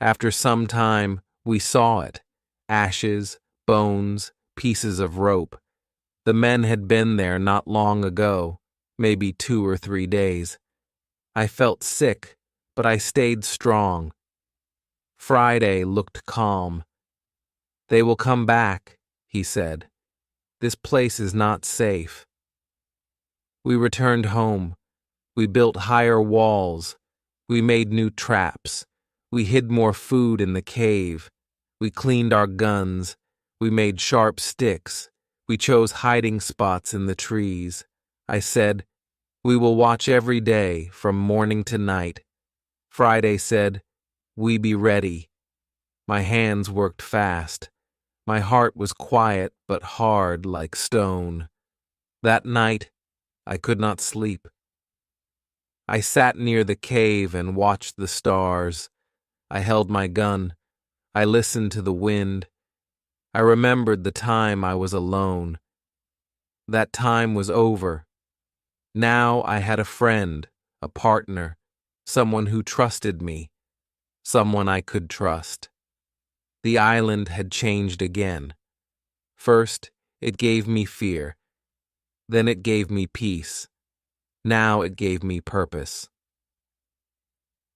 After some time, we saw it. Ashes, bones, pieces of rope. The men had been there not long ago, maybe 2 or 3 days. I felt sick, but I stayed strong. Friday looked calm. "They will come back," he said. "This place is not safe." We returned home. We built higher walls. We made new traps. We hid more food in the cave. We cleaned our guns. We made sharp sticks. We chose hiding spots in the trees. I said, "We will watch every day from morning to night." Friday said, "We be ready." My hands worked fast. My heart was quiet but hard like stone. That night, I could not sleep. I sat near the cave and watched the stars. I held my gun. I listened to the wind. I remembered the time I was alone. That time was over. Now I had a friend, a partner, someone who trusted me, someone I could trust. The island had changed again. First, it gave me fear. Then it gave me peace. Now it gave me purpose.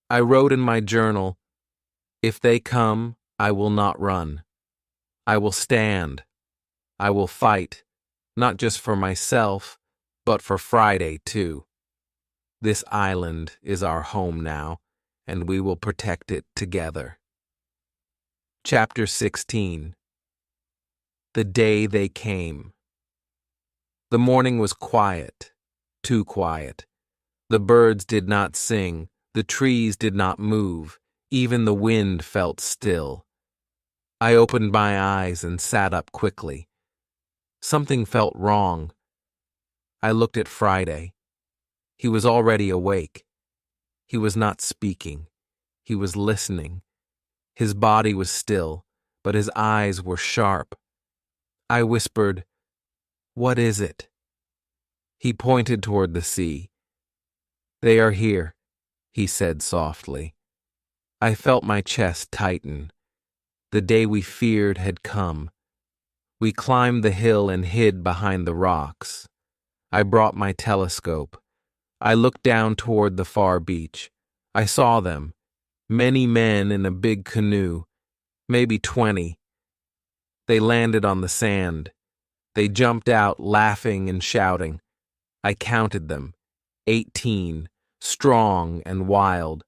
I wrote in my journal, "If they come, I will not run. I will stand. I will fight, not just for myself, but for Friday too. This island is our home now, and we will protect it together." Chapter 16. The Day They Came. The morning was quiet, too quiet. The birds did not sing, the trees did not move, even the wind felt still. I opened my eyes and sat up quickly. Something felt wrong. I looked at Friday. He was already awake. He was not speaking. He was listening. His body was still, but his eyes were sharp. I whispered, "What is it?" He pointed toward the sea. "They are here," he said softly. I felt my chest tighten. The day we feared had come. We climbed the hill and hid behind the rocks. I brought my telescope. I looked down toward the far beach. I saw them, many men in a big canoe, maybe 20. They landed on the sand. They jumped out laughing and shouting. I counted them, 18, strong and wild.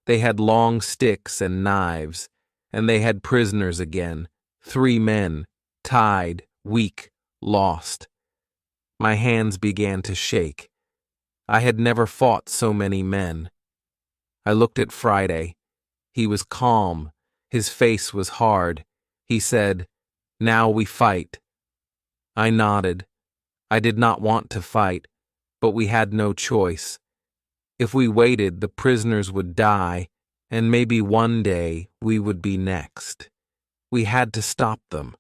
They had long sticks and knives, and they had prisoners again, 3 men, tied, weak, lost. My hands began to shake. I had never fought so many men. I looked at Friday. He was calm. His face was hard. He said, "Now we fight." I nodded. I did not want to fight, but we had no choice. If we waited, the prisoners would die, and maybe one day we would be next. We had to stop them.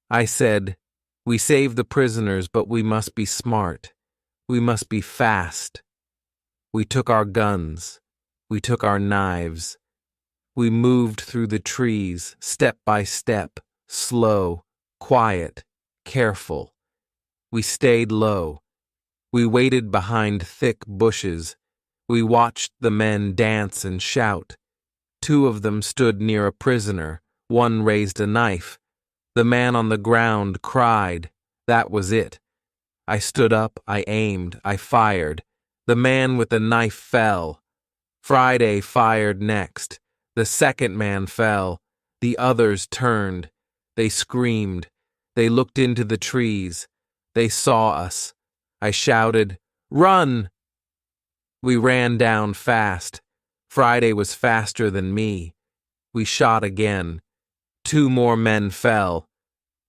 I said, We save the prisoners, but we must be smart. We must be fast. We took our guns. We took our knives. We moved through the trees, step by step, slow, quiet, careful. We stayed low. We waited behind thick bushes. We watched the men dance and shout. 2 of them stood near a prisoner. 1 raised a knife. The man on the ground cried. That was it. I stood up, I aimed, I fired. The man with the knife fell. Friday fired next. The second man fell. The others turned. They screamed. They looked into the trees. They saw us. I shouted, "Run!" We ran down fast. Friday was faster than me. We shot again. 2 more men fell.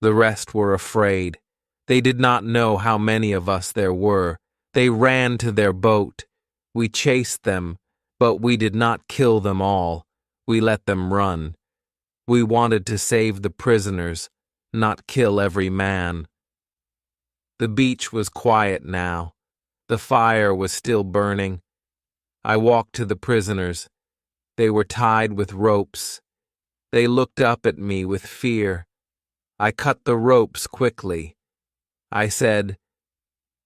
The rest were afraid. They did not know how many of us there were. They ran to their boat. We chased them, but we did not kill them all. We let them run. We wanted to save the prisoners, not kill every man. The beach was quiet now. The fire was still burning. I walked to the prisoners. They were tied with ropes. They looked up at me with fear. I cut the ropes quickly. I said,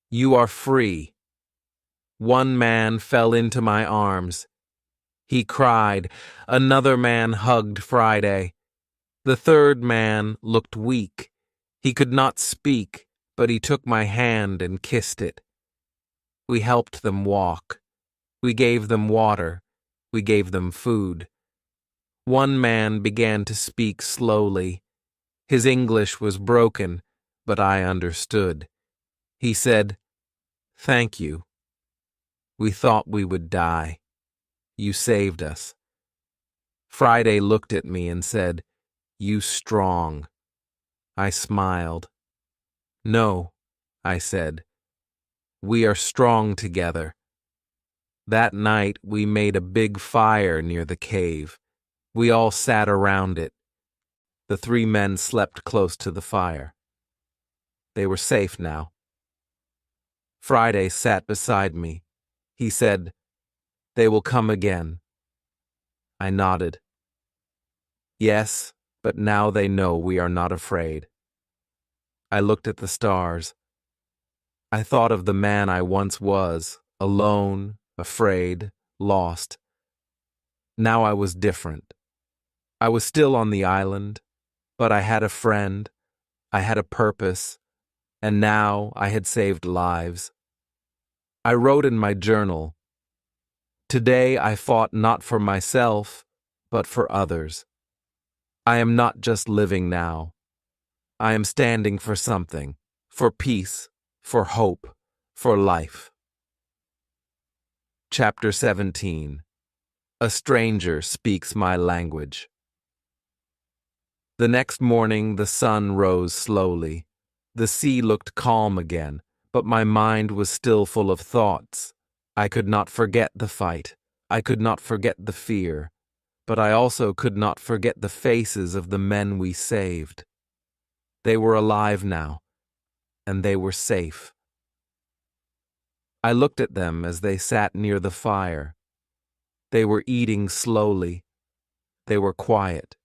"You are free." 1 man fell into my arms. He cried. Another man hugged Friday. The 3rd man looked weak. He could not speak, but he took my hand and kissed it. We helped them walk. We gave them water. We gave them food. 1 man began to speak slowly. His English was broken, but I understood. He said, "Thank you. We thought we would die. You saved us." Friday looked at me and said, "You strong." I smiled. "No," I said. "We are strong together." That night we made a big fire near the cave. We all sat around it. The 3 men slept close to the fire. They were safe now. Friday sat beside me. He said, "They will come again." I nodded. "Yes, but now they know we are not afraid." I looked at the stars. I thought of the man I once was, alone, afraid, lost. Now I was different. I was still on the island, but I had a friend, I had a purpose, and now I had saved lives. I wrote in my journal, "Today I fought not for myself, but for others. I am not just living now. I am standing for something, for peace, for hope, for life." Chapter 17. A Stranger Speaks My Language. The next morning the sun rose slowly. The sea looked calm again, but my mind was still full of thoughts. I could not forget the fight. I could not forget the fear. But I also could not forget the faces of the men we saved. They were alive now, and they were safe. I looked at them as they sat near the fire. They were eating slowly. They were quiet.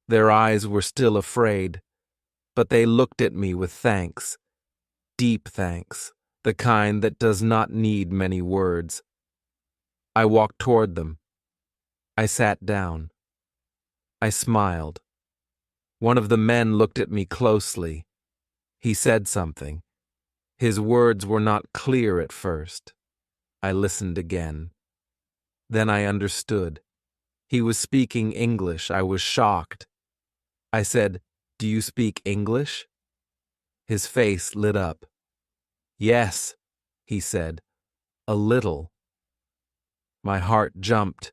Their eyes were still afraid, but they looked at me with thanks. Deep thanks, the kind that does not need many words. I walked toward them. I sat down. I smiled. One of the men looked at me closely. He said something. His words were not clear at first. I listened again. Then I understood. He was speaking English. I was shocked. I said, "Do you speak English?" His face lit up. "Yes," he said, "a little." My heart jumped.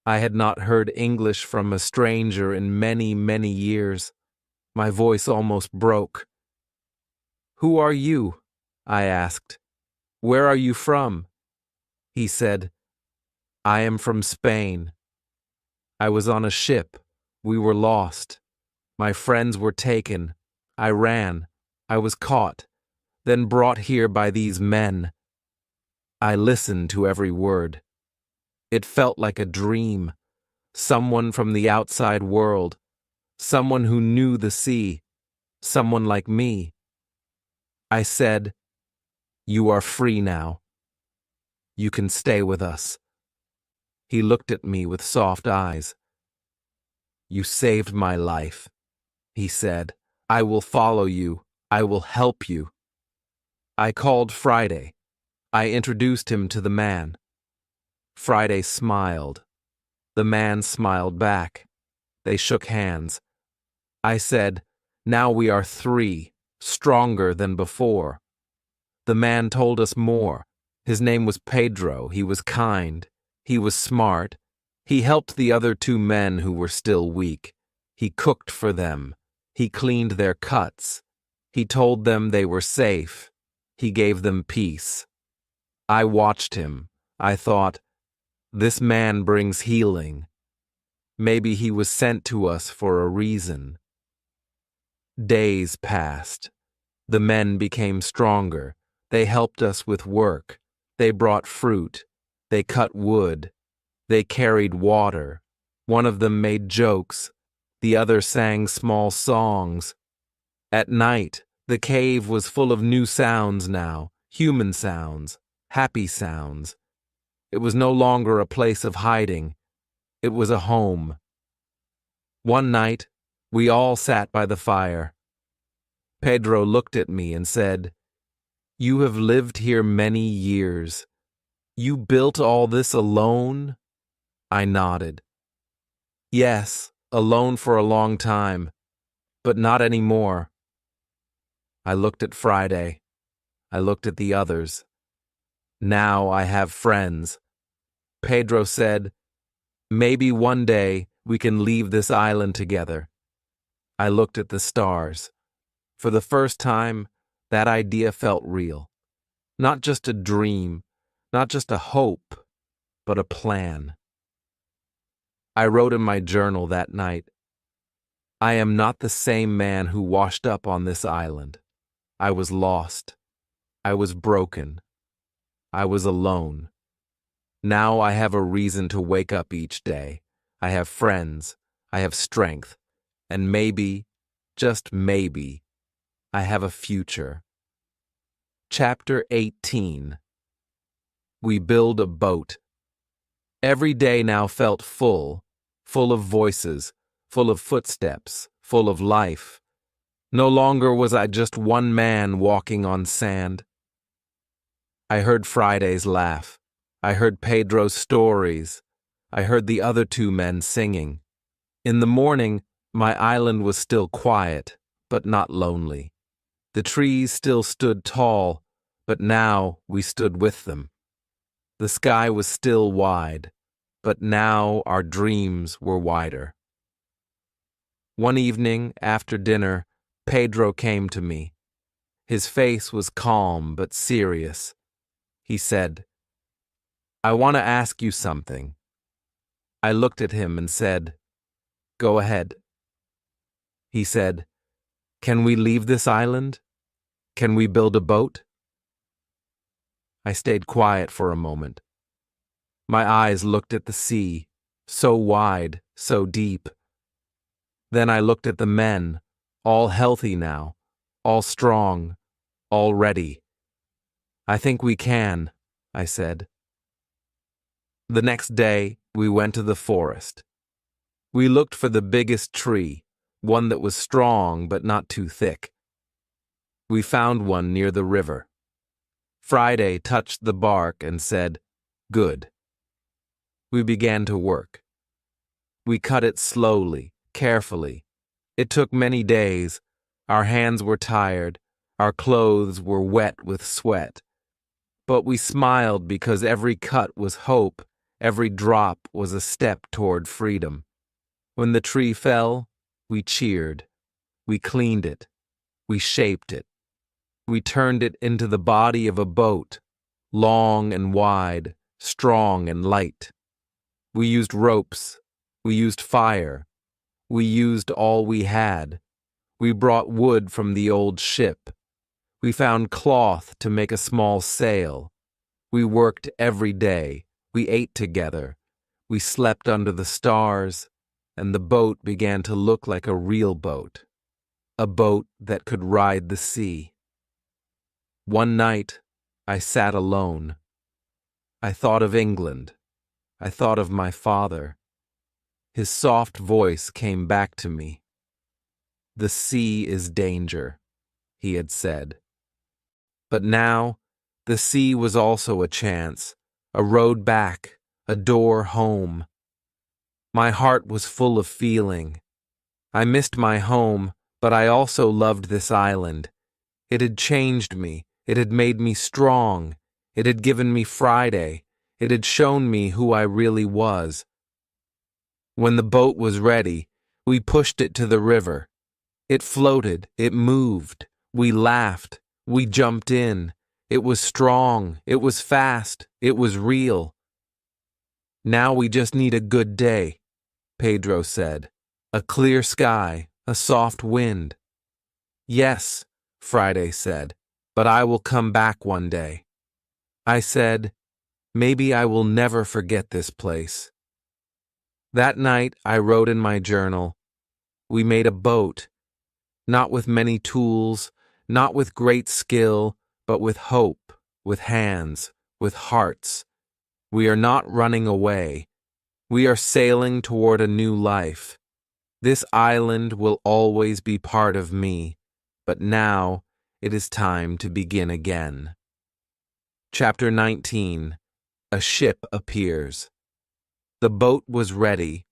I had not heard English from a stranger in many, many years. My voice almost broke. "Who are you?" I asked. "Where are you from?" He said, "I am from Spain. I was on a ship. We were lost. My friends were taken. I ran. I was caught, then brought here by these men. I listened to every word. It felt like a dream. Someone from the outside world. Someone who knew the sea. Someone like me. I said, "You are free now. You can stay with us." He looked at me with soft eyes. "You saved my life," he said. "I will follow you. I will help you." I called Friday. I introduced him to the man. Friday smiled. The man smiled back. They shook hands. I said, "Now we are three, stronger than before." The man told us more. His name was Pedro. He was kind. He was smart. He helped the other two men who were still weak. He cooked for them. He cleaned their cuts. He told them they were safe. He gave them peace. I watched him. I thought, this man brings healing. Maybe he was sent to us for a reason. Days passed. The men became stronger. They helped us with work. They brought fruit. They cut wood. They carried water. One of them made jokes. The other sang small songs. At night, the cave was full of new sounds now, human sounds, happy sounds. It was no longer a place of hiding. It was a home. One night, we all sat by the fire. Pedro looked at me and said, "You have lived here many years. You built all this alone?" I nodded. "Yes, alone for a long time, but not anymore." I looked at Friday. I looked at the others. Now I have friends. Pedro said, "Maybe one day we can leave this island together." I looked at the stars. For the first time, that idea felt real. Not just a dream, not just a hope, but a plan. I wrote in my journal that night, "I am not the same man who washed up on this island. I was lost. I was broken. I was alone. Now I have a reason to wake up each day. I have friends. I have strength. And maybe, just maybe, I have a future." Chapter 18. We build a boat. Every day now felt full of voices, full of footsteps, full of life. No longer was I just one man walking on sand. I heard Friday's laugh. I heard Pedro's stories. I heard the other two men singing. In the morning, my island was still quiet, but not lonely. The trees still stood tall, but now we stood with them. The sky was still wide, but now our dreams were wider. One evening, after dinner, Pedro came to me. His face was calm but serious. He said, "I want to ask you something." I looked at him and said, "Go ahead." He said, "Can we leave this island? Can we build a boat?" I stayed quiet for a moment. My eyes looked at the sea, so wide, so deep. Then I looked at the men, all healthy now, all strong, all ready. "I think we can," I said. The next day, we went to the forest. We looked for the biggest tree, one that was strong but not too thick. We found one near the river. Friday touched the bark and said, "Good." We began to work. We cut it slowly, carefully. It took many days. Our hands were tired. Our clothes were wet with sweat. But we smiled because every cut was hope. Every drop was a step toward freedom. When the tree fell, we cheered. We cleaned it. We shaped it. We turned it into the body of a boat, long and wide, strong and light. We used ropes. We used fire. We used all we had. We brought wood from the old ship. We found cloth to make a small sail. We worked every day. We ate together. We slept under the stars, and the boat began to look like a real boat, a boat that could ride the sea. One night, I sat alone. I thought of England. I thought of my father. His soft voice came back to me. "The sea is danger," he had said. But now, the sea was also a chance, a road back, a door home. My heart was full of feeling. I missed my home, but I also loved this island. It had changed me. It had made me strong. It had given me Friday. It had shown me who I really was. When the boat was ready, we pushed it to the river. It floated. It moved. We laughed. We jumped in. It was strong. It was fast. It was real. "Now we just need a good day," Pedro said. "A clear sky, a soft wind." "Yes," Friday said, "but I will come back one day." I said, "Maybe I will never forget this place." That night I wrote in my journal, "We made a boat, not with many tools, not with great skill, but with hope, with hands, with hearts. We are not running away. We are sailing toward a new life. This island will always be part of me, but now it is time to begin again." Chapter 19. A ship appears. The boat was ready.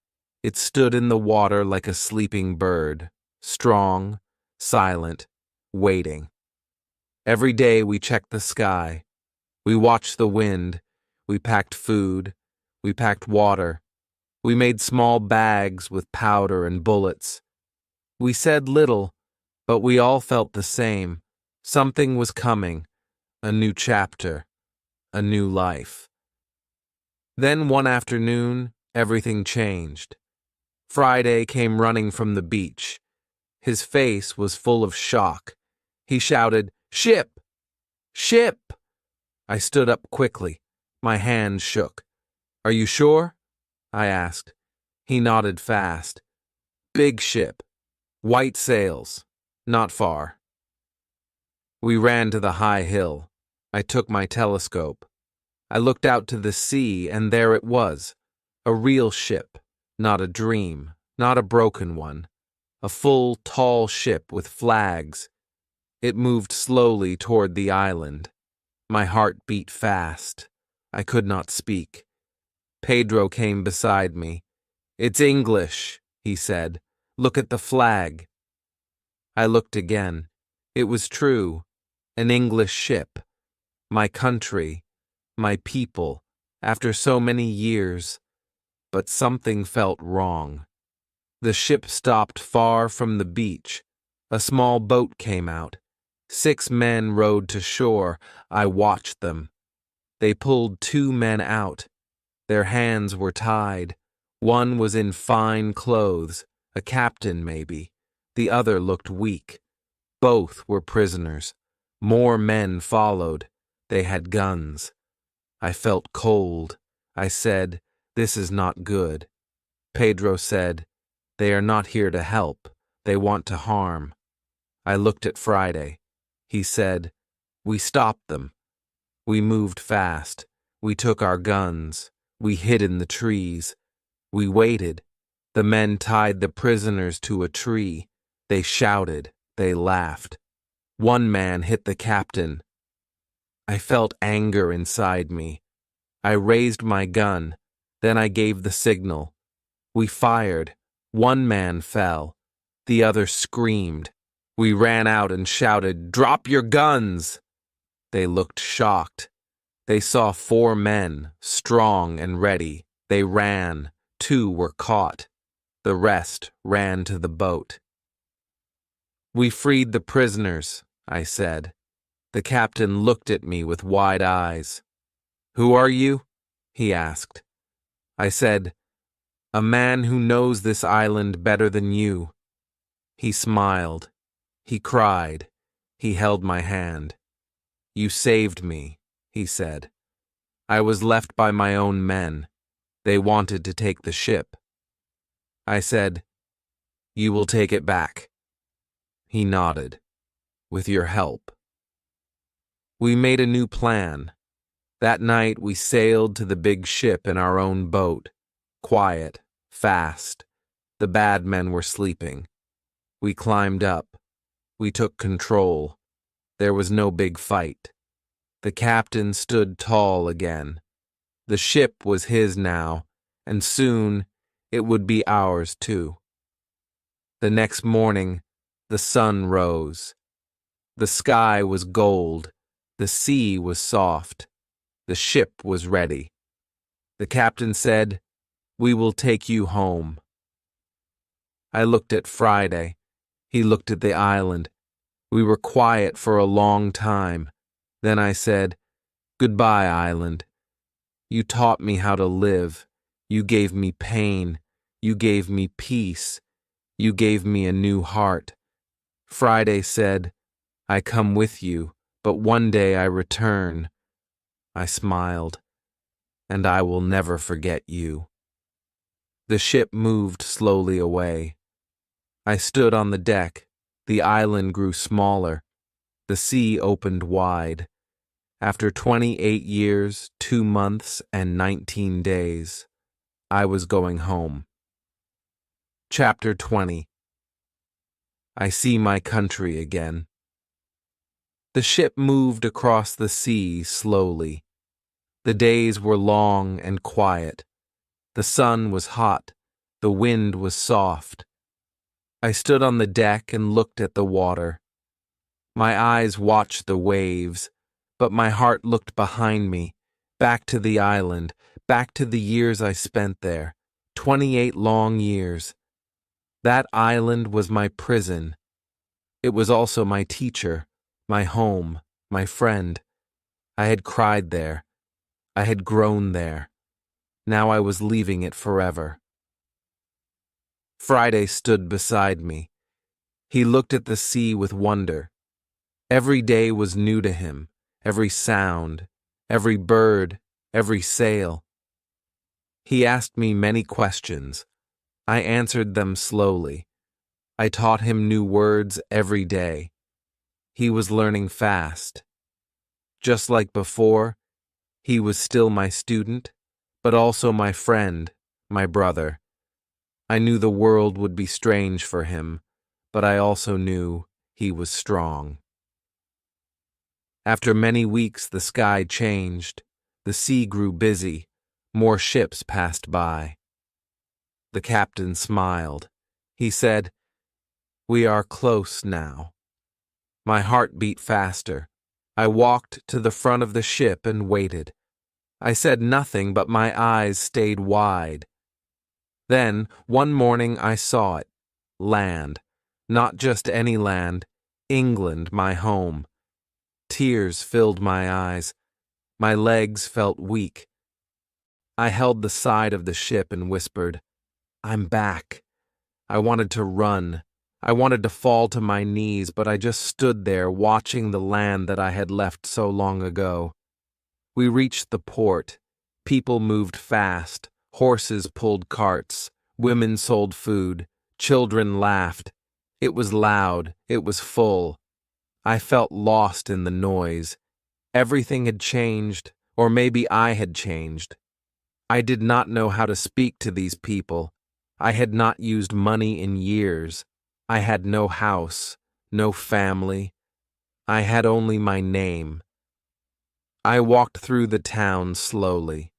It stood in the water like a sleeping bird, strong, silent, waiting. Every day we checked the sky. We watched the wind. We packed food. We packed water. We made small bags with powder and bullets. We said little, but we all felt the same. Something was coming, a new chapter, a new life. Then one afternoon, everything changed. Friday came running from the beach. His face was full of shock. He shouted, "Ship! Ship!" I stood up quickly. My hands shook. "Are you sure?" I asked. He nodded fast. "Big ship. White sails. Not far." We ran to the high hill. I took my telescope. I looked out to the sea, and there it was. A real ship, not a dream, not a broken one. A full, tall ship with flags. It moved slowly toward the island. My heart beat fast. I could not speak. Pedro came beside me. "It's English," he said. "Look at the flag." I looked again. It was true. An English ship. My country. My people. After so many years. But something felt wrong. The ship stopped far from the beach. A small boat came out. 6 men rowed to shore. I watched them. They pulled 2 men out. Their hands were tied. One was in fine clothes, a captain maybe. The other looked weak. Both were prisoners. More men followed. They had guns. I felt cold. I said, "This is not good." Pedro said, "They are not here to help. They want to harm." I looked at Friday. He said, "We stopped them. We moved fast. We took our guns. We hid in the trees. We waited. The men tied the prisoners to a tree. They shouted. They laughed. One man hit the captain. I felt anger inside me. I raised my gun. Then I gave the signal. We fired. One man fell. The other screamed. We ran out and shouted, "Drop your guns!" They looked shocked. They saw 4 men, strong and ready. They ran. 2 were caught. The rest ran to the boat. "We freed the prisoners," I said. The captain looked at me with wide eyes. "Who are you?" he asked. I said, "A man who knows this island better than you." He smiled. He cried. He held my hand. "You saved me," he said. "I was left by my own men. They wanted to take the ship." I said, "You will take it back." He nodded. "With your help." We made a new plan. That night we sailed to the big ship in our own boat. Quiet, fast. The bad men were sleeping. We climbed up. We took control. There was no big fight. The captain stood tall again. The ship was his now, and soon it would be ours too. The next morning, the sun rose. The sky was gold. The sea was soft. The ship was ready. The captain said, "We will take you home." I looked at Friday. He looked at the island. We were quiet for a long time. Then I said, "Goodbye, island. You taught me how to live. You gave me pain. You gave me peace. You gave me a new heart." Friday said, "I come with you, but one day I return." I smiled, "And I will never forget you." The ship moved slowly away. I stood on the deck. The island grew smaller. The sea opened wide. After 28 years, 2 months, and 19 days, I was going home. Chapter 20. I see my country again. The ship moved across the sea slowly. The days were long and quiet. The sun was hot. The wind was soft. I stood on the deck and looked at the water. My eyes watched the waves, but my heart looked behind me, back to the island, back to the years I spent there, 28 long years. That island was my prison. It was also my teacher, my home, my friend. I had cried there. I had grown there. Now I was leaving it forever. Friday stood beside me. He looked at the sea with wonder. Every day was new to him, every sound, every bird, every sail. He asked me many questions. I answered them slowly. I taught him new words every day. He was learning fast. Just like before, he was still my student, but also my friend, my brother. I knew the world would be strange for him, but I also knew he was strong. After many weeks, the sky changed. The sea grew busy. More ships passed by. The captain smiled. He said, "We are close now." My heart beat faster. I walked to the front of the ship and waited. I said nothing, but my eyes stayed wide. Then, one morning, I saw it. Land. Not just any land. England, my home. Tears filled my eyes. My legs felt weak. I held the side of the ship and whispered, "I'm back." I wanted to run. I wanted to fall to my knees, but I just stood there watching the land that I had left so long ago. We reached the port. People moved fast. Horses pulled carts. Women sold food. Children laughed. It was loud. It was full. I felt lost in the noise. Everything had changed, or maybe I had changed. I did not know how to speak to these people. I had not used money in years. I had no house, no family. I had only my name. I walked through the town slowly.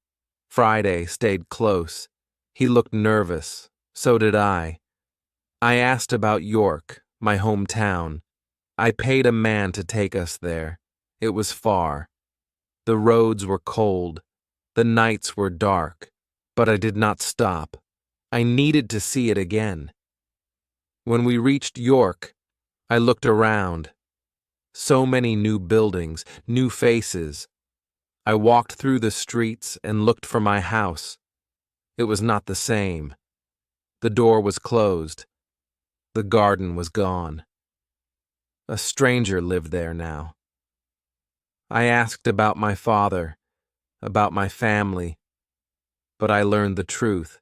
Friday stayed close. He looked nervous. So did I. I asked about York, my hometown. I paid a man to take us there. It was far. The roads were cold. The nights were dark. But I did not stop. I needed to see it again. When we reached York, I looked around. So many new buildings, new faces. I walked through the streets and looked for my house. It was not the same. The door was closed. The garden was gone. A stranger lived there now. I asked about my father, about my family, but I learned the truth.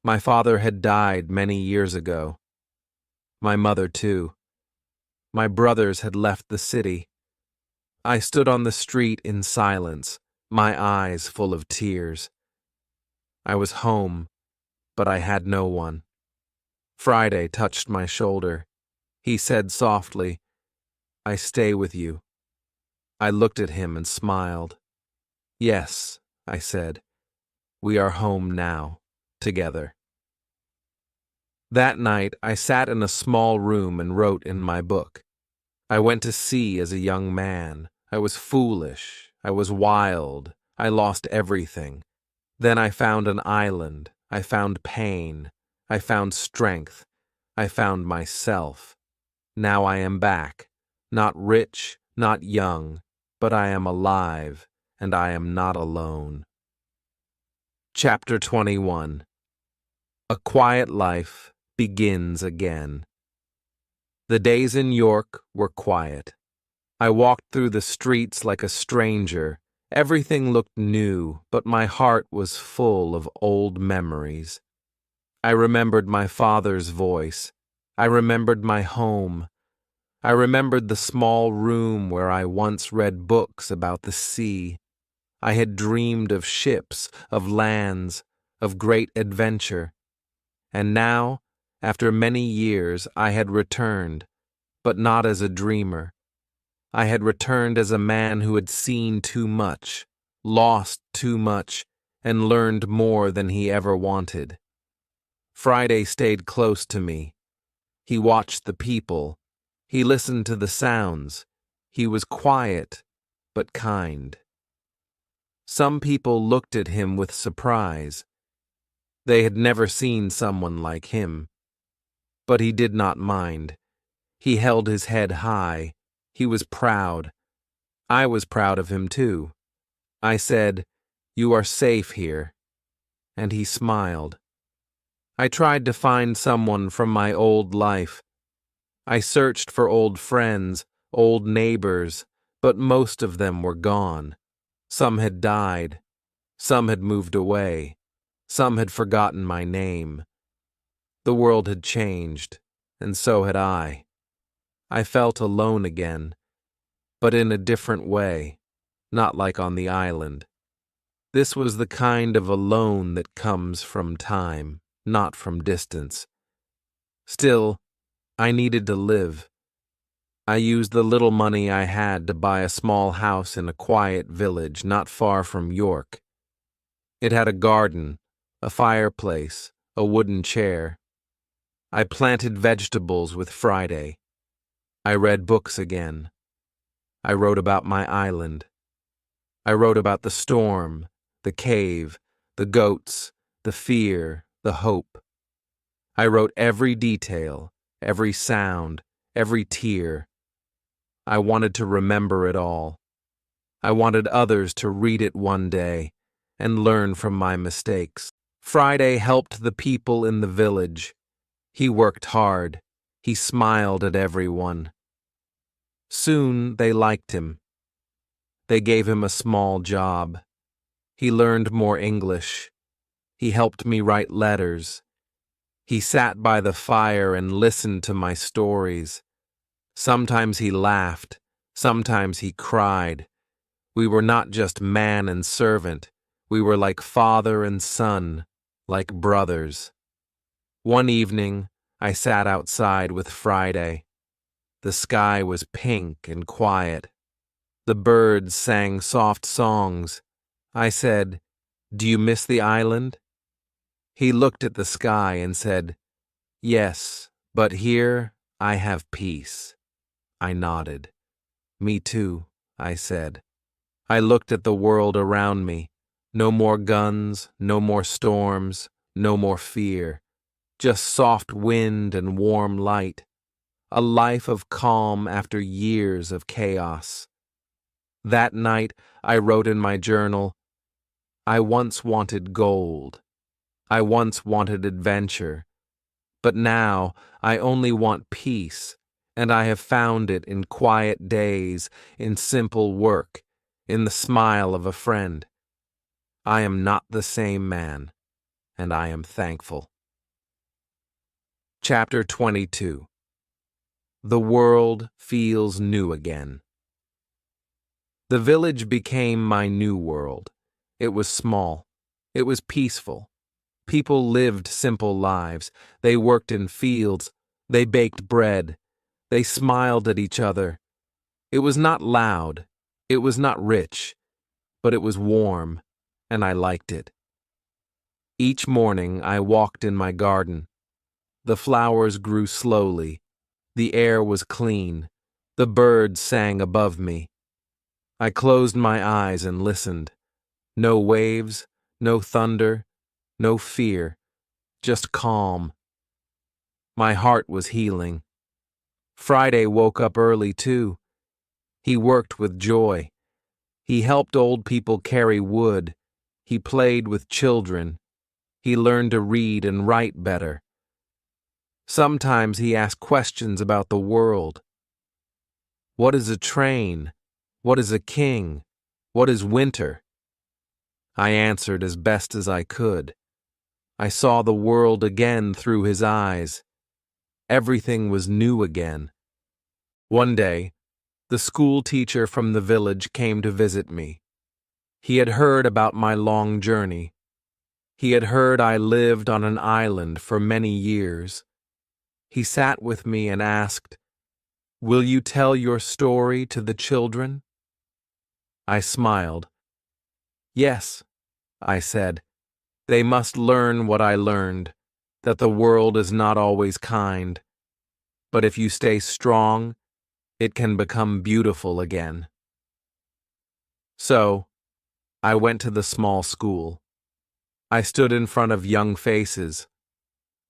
My father had died many years ago. My mother, too. My brothers had left the city. I stood on the street in silence, my eyes full of tears. I was home, but I had no one. Friday touched my shoulder. He said softly, "I stay with you." I looked at him and smiled. "Yes," I said, "we are home now, together." That night, I sat in a small room and wrote in my book. I went to sea as a young man. I was foolish. I was wild. I lost everything. Then I found an island. I found pain. I found strength. I found myself. Now I am back. Not rich, not young, but I am alive, and I am not alone. Chapter 21. A Quiet Life Begins Again. The days in York were quiet. I walked through the streets like a stranger. Everything looked new, but my heart was full of old memories. I remembered my father's voice. I remembered my home. I remembered the small room where I once read books about the sea. I had dreamed of ships, of lands, of great adventure. And now, after many years, I had returned, but not as a dreamer. I had returned as a man who had seen too much, lost too much, and learned more than he ever wanted. Friday stayed close to me. He watched the people. He listened to the sounds. He was quiet, but kind. Some people looked at him with surprise. They had never seen someone like him. But he did not mind. He held his head high. He was proud. I was proud of him too. I said, "You are safe here." And he smiled. I tried to find someone from my old life. I searched for old friends, old neighbors, but most of them were gone. Some had died. Some had moved away. Some had forgotten my name. The world had changed, and so had I. I felt alone again, but in a different way, not like on the island. This was the kind of alone that comes from time, not from distance. Still, I needed to live. I used the little money I had to buy a small house in a quiet village not far from York. It had a garden, a fireplace, a wooden chair. I planted vegetables with Friday. I read books again. I wrote about my island. I wrote about the storm, the cave, the goats, the fear, the hope. I wrote every detail, every sound, every tear. I wanted to remember it all. I wanted others to read it one day and learn from my mistakes. Friday helped the people in the village. He worked hard. He smiled at everyone. Soon they liked him. They gave him a small job. He learned more English. He helped me write letters. He sat by the fire and listened to my stories. Sometimes he laughed. Sometimes he cried. We were not just man and servant. We were like father and son, like brothers. One evening, I sat outside with Friday. The sky was pink and quiet. The birds sang soft songs. I said, "Do you miss the island?" He looked at the sky and said, "Yes, but here I have peace." I nodded. "Me too," I said. I looked at the world around me. No more guns, no more storms, no more fear. Just soft wind and warm light. A life of calm after years of chaos. That night, I wrote in my journal, "I once wanted gold. I once wanted adventure. But now, I only want peace and I have found it in quiet days, in simple work, in the smile of a friend. I am not the same man, and I am thankful. Chapter 22. The world feels new again. The village became my new world. It was small. It was peaceful. People lived simple lives. They worked in fields. They baked bread. They smiled at each other. It was not loud. It was not rich. But it was warm, and I liked it. Each morning I walked in my garden. The flowers grew slowly. The air was clean. The birds sang above me. I closed my eyes and listened. No waves, no thunder, no fear, just calm. My heart was healing. Friday woke up early, too. He worked with joy. He helped old people carry wood. He played with children. He learned to read and write better. Sometimes he asked questions about the world. What is a train? What is a king? What is winter? I answered as best as I could. I saw the world again through his eyes. Everything was new again. One day, the school teacher from the village came to visit me. He had heard about my long journey. He had heard I lived on an island for many years. He sat with me and asked, "Will you tell your story to the children?" I smiled. "Yes," I said. "They must learn what I learned, that the world is not always kind. But if you stay strong, it can become beautiful again." So, I went to the small school. I stood in front of young faces.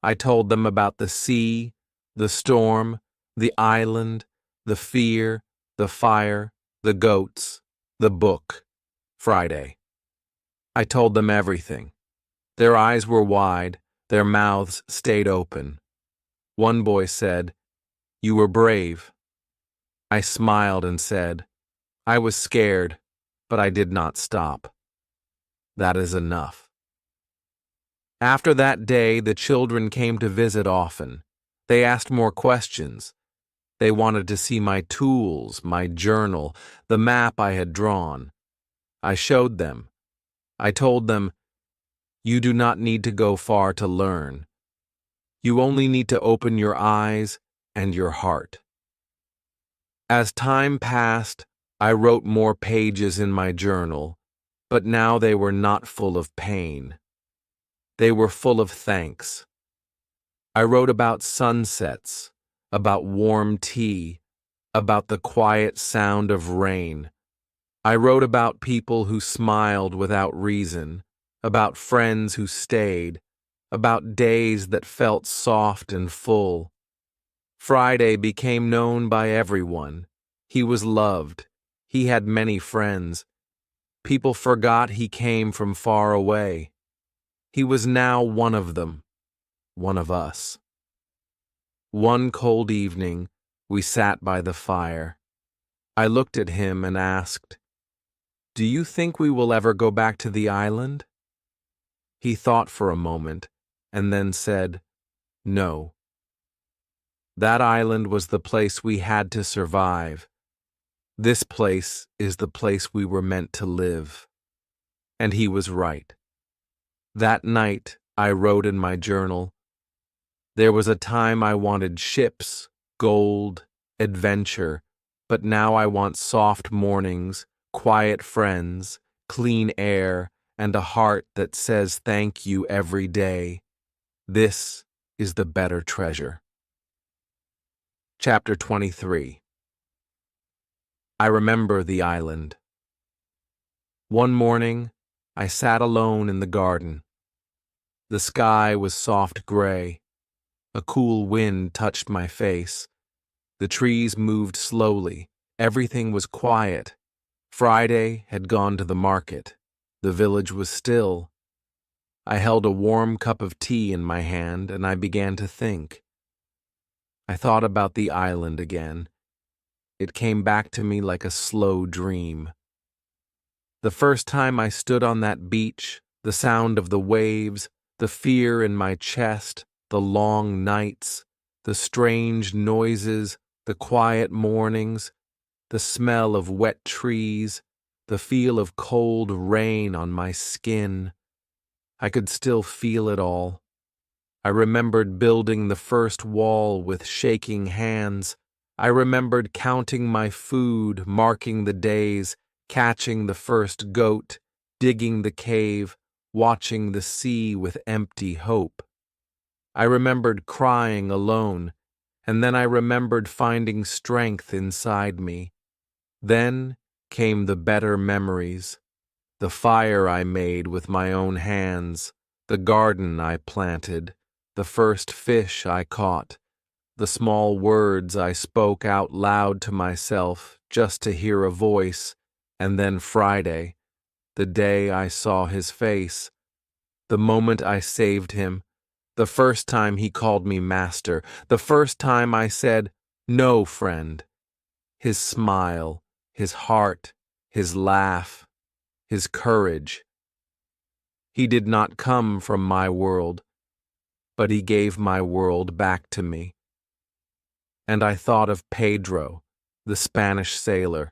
I told them about the sea, the storm, the island, the fear, the fire, the goats, the book, Friday. I told them everything. Their eyes were wide, their mouths stayed open. One boy said, "You were brave." I smiled and said, "I was scared, but I did not stop. That is enough." After that day, the children came to visit often. They asked more questions. They wanted to see my tools, my journal, the map I had drawn. I showed them. I told them, "You do not need to go far to learn. You only need to open your eyes and your heart." As time passed, I wrote more pages in my journal, but now they were not full of pain. They were full of thanks. I wrote about sunsets, about warm tea, about the quiet sound of rain. I wrote about people who smiled without reason, about friends who stayed, about days that felt soft and full. Friday became known by everyone. He was loved. He had many friends. People forgot he came from far away. He was now one of them, one of us. One cold evening, we sat by the fire. I looked at him and asked, "Do you think we will ever go back to the island?" He thought for a moment and then said, "No." That island was the place we had to survive. This place is the place we were meant to live. And he was right. That night, I wrote in my journal, "There was a time I wanted ships, gold, adventure, but now I want soft mornings, quiet friends, clean air, and a heart that says thank you every day. This is the better treasure." Chapter 23. I remember the island. One morning, I sat alone in the garden. The sky was soft gray. A cool wind touched my face. The trees moved slowly. Everything was quiet. Friday had gone to the market. The village was still. I held a warm cup of tea in my hand and I began to think. I thought about the island again. It came back to me like a slow dream. The first time I stood on that beach, the sound of the waves, the fear in my chest, the long nights, the strange noises, the quiet mornings, the smell of wet trees, the feel of cold rain on my skin. I could still feel it all. I remembered building the first wall with shaking hands. I remembered counting my food, marking the days, catching the first goat, digging the cave, watching the sea with empty hope. I remembered crying alone, and then I remembered finding strength inside me. Then came the better memories, the fire I made with my own hands, the garden I planted, the first fish I caught, the small words I spoke out loud to myself just to hear a voice, and then Friday, the day I saw his face, the moment I saved him, the first time he called me master, the first time I said, "No, friend." His smile, his heart, his laugh, his courage. He did not come from my world, but he gave my world back to me. And I thought of Pedro, the Spanish sailor,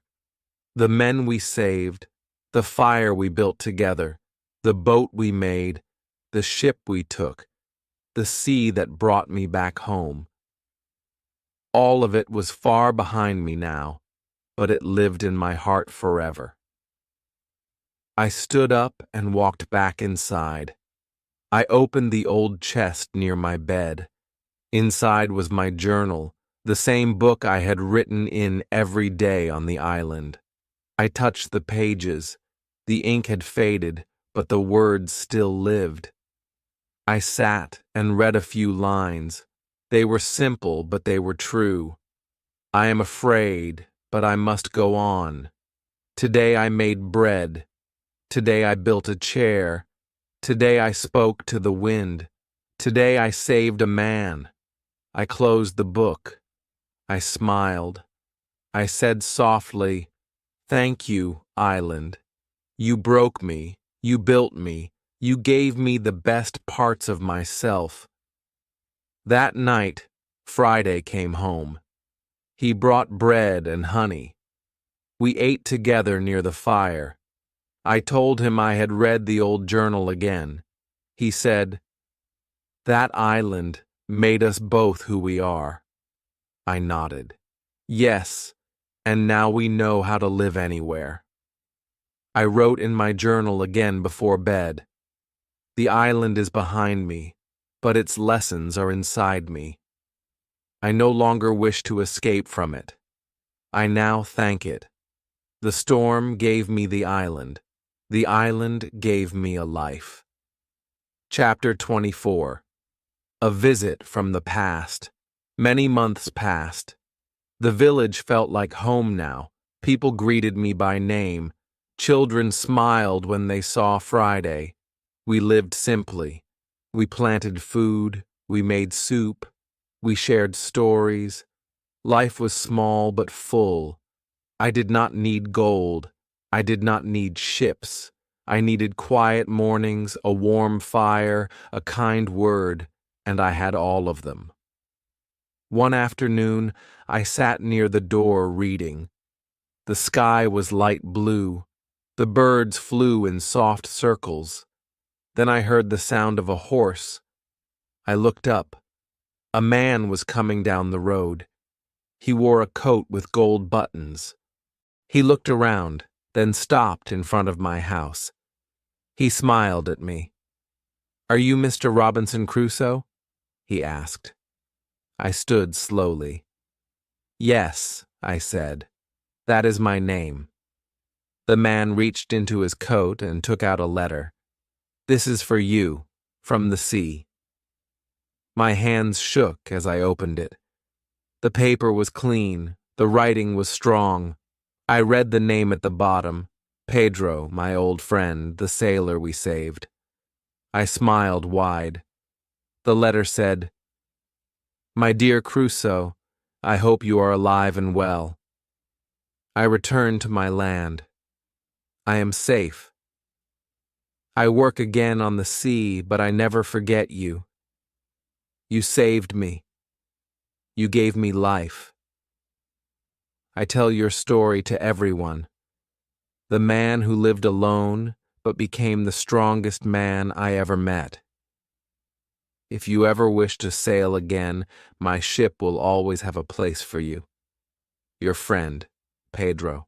the men we saved, the fire we built together, the boat we made, the ship we took, the sea that brought me back home. All of it was far behind me now, but it lived in my heart forever. I stood up and walked back inside. I opened the old chest near my bed. Inside was my journal, the same book I had written in every day on the island. I touched the pages. The ink had faded, but the words still lived. I sat and read a few lines. They were simple, but they were true. I am afraid, but I must go on. Today I made bread. Today I built a chair. Today I spoke to the wind. Today I saved a man. I closed the book. I smiled. I said softly, "Thank you, island. You broke me. You built me. You gave me the best parts of myself." That night, Friday came home. He brought bread and honey. We ate together near the fire. I told him I had read the old journal again. He said, "That island made us both who we are." I nodded. "Yes, and now we know how to live anywhere." I wrote in my journal again before bed. The island is behind me, but its lessons are inside me. I no longer wish to escape from it. I now thank it. The storm gave me the island. The island gave me a life. Chapter 24. A visit from the past. Many months passed. The village felt like home now. People greeted me by name. Children smiled when they saw Friday. We lived simply. We planted food. We made soup. We shared stories. Life was small but full. I did not need gold. I did not need ships. I needed quiet mornings, a warm fire, a kind word, and I had all of them. One afternoon, I sat near the door reading. The sky was light blue. The birds flew in soft circles. Then I heard the sound of a horse. I looked up. A man was coming down the road. He wore a coat with gold buttons. He looked around, then stopped in front of my house. He smiled at me. "Are you Mr. Robinson Crusoe?" he asked. I stood slowly. "Yes," I said. "That is my name." The man reached into his coat and took out a letter. "This is for you, from the sea." My hands shook as I opened it. The paper was clean. The writing was strong. I read the name at the bottom, Pedro, my old friend, the sailor we saved. I smiled wide. The letter said, My dear Crusoe, I hope you are alive and well. I return to my land. I am safe. I work again on the sea, but I never forget you. You saved me. You gave me life. I tell your story to everyone. The man who lived alone but became the strongest man I ever met. If you ever wish to sail again, my ship will always have a place for you. Your friend, Pedro.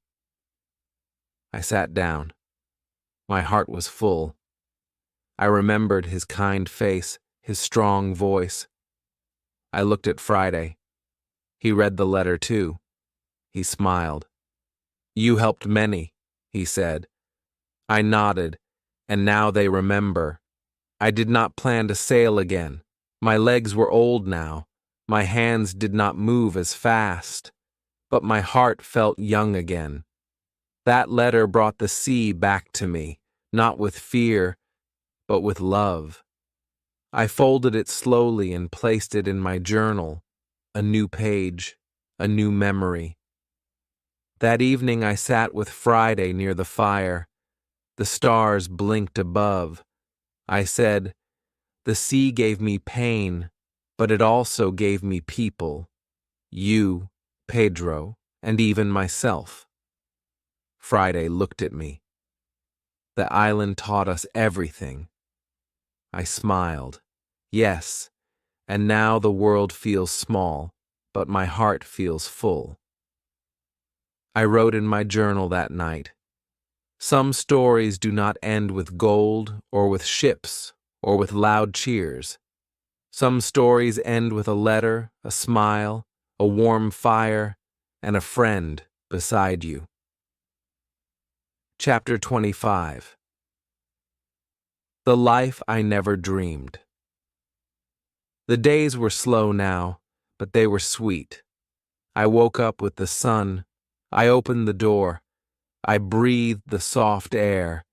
I sat down. My heart was full. I remembered his kind face, his strong voice. I looked at Friday. He read the letter too. He smiled. You helped many, he said. I nodded, and now they remember. I did not plan to sail again. My legs were old now. My hands did not move as fast. But my heart felt young again. That letter brought the sea back to me, not with fear, but with love. I folded it slowly and placed it in my journal, a new page, a new memory. That evening I sat with Friday near the fire. The stars blinked above. I said, the sea gave me pain, but it also gave me people. You, Pedro, and even myself. Friday looked at me. The island taught us everything. I smiled. Yes, and now the world feels small, but my heart feels full. I wrote in my journal that night. Some stories do not end with gold or with ships or with loud cheers. Some stories end with a letter, a smile, a warm fire, and a friend beside you. Chapter 25. The Life I Never Dreamed. The days were slow now, but they were sweet. I woke up with the sun. I opened the door. I breathed the soft air.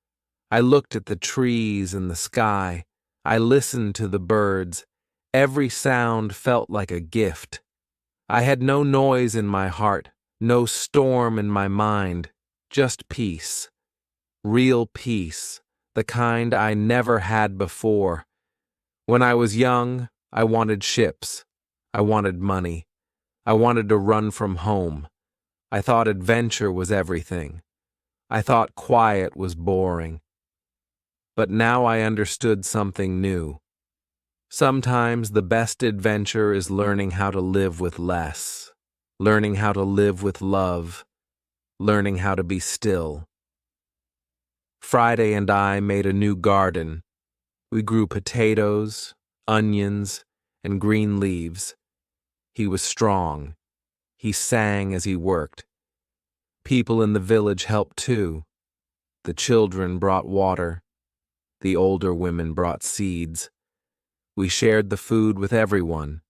I looked at the trees and the sky. I listened to the birds. Every sound felt like a gift. I had no noise in my heart, no storm in my mind, just peace. Real peace, the kind I never had before. When I was young, I wanted ships. I wanted money. I wanted to run from home. I thought adventure was everything. I thought quiet was boring. But now I understood something new. Sometimes the best adventure is learning how to live with less, learning how to live with love, learning how to be still. Friday and I made a new garden. We grew potatoes, onions, and green leaves. He was strong. He sang as he worked. People in the village helped too. The children brought water. The older women brought seeds. We shared the food with everyone.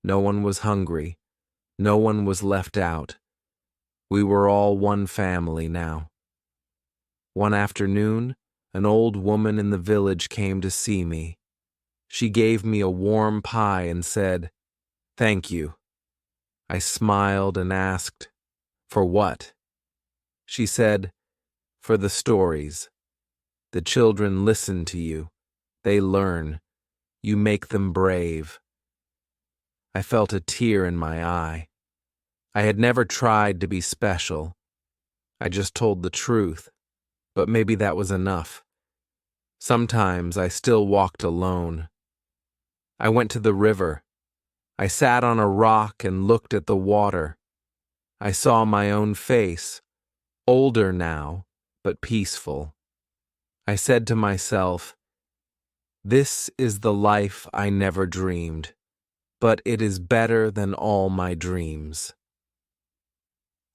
No one was hungry. No one was left out. We were all one family now. One afternoon, an old woman in the village came to see me. She gave me a warm pie and said, "Thank you." I smiled and asked, "For what?" She said, "For the stories. The children listen to you. They learn. You make them brave." I felt a tear in my eye. I had never tried to be special. I just told the truth, but maybe that was enough. Sometimes I still walked alone. I went to the river. I sat on a rock and looked at the water. I saw my own face, older now, but peaceful. I said to myself, "This is the life I never dreamed, but it is better than all my dreams."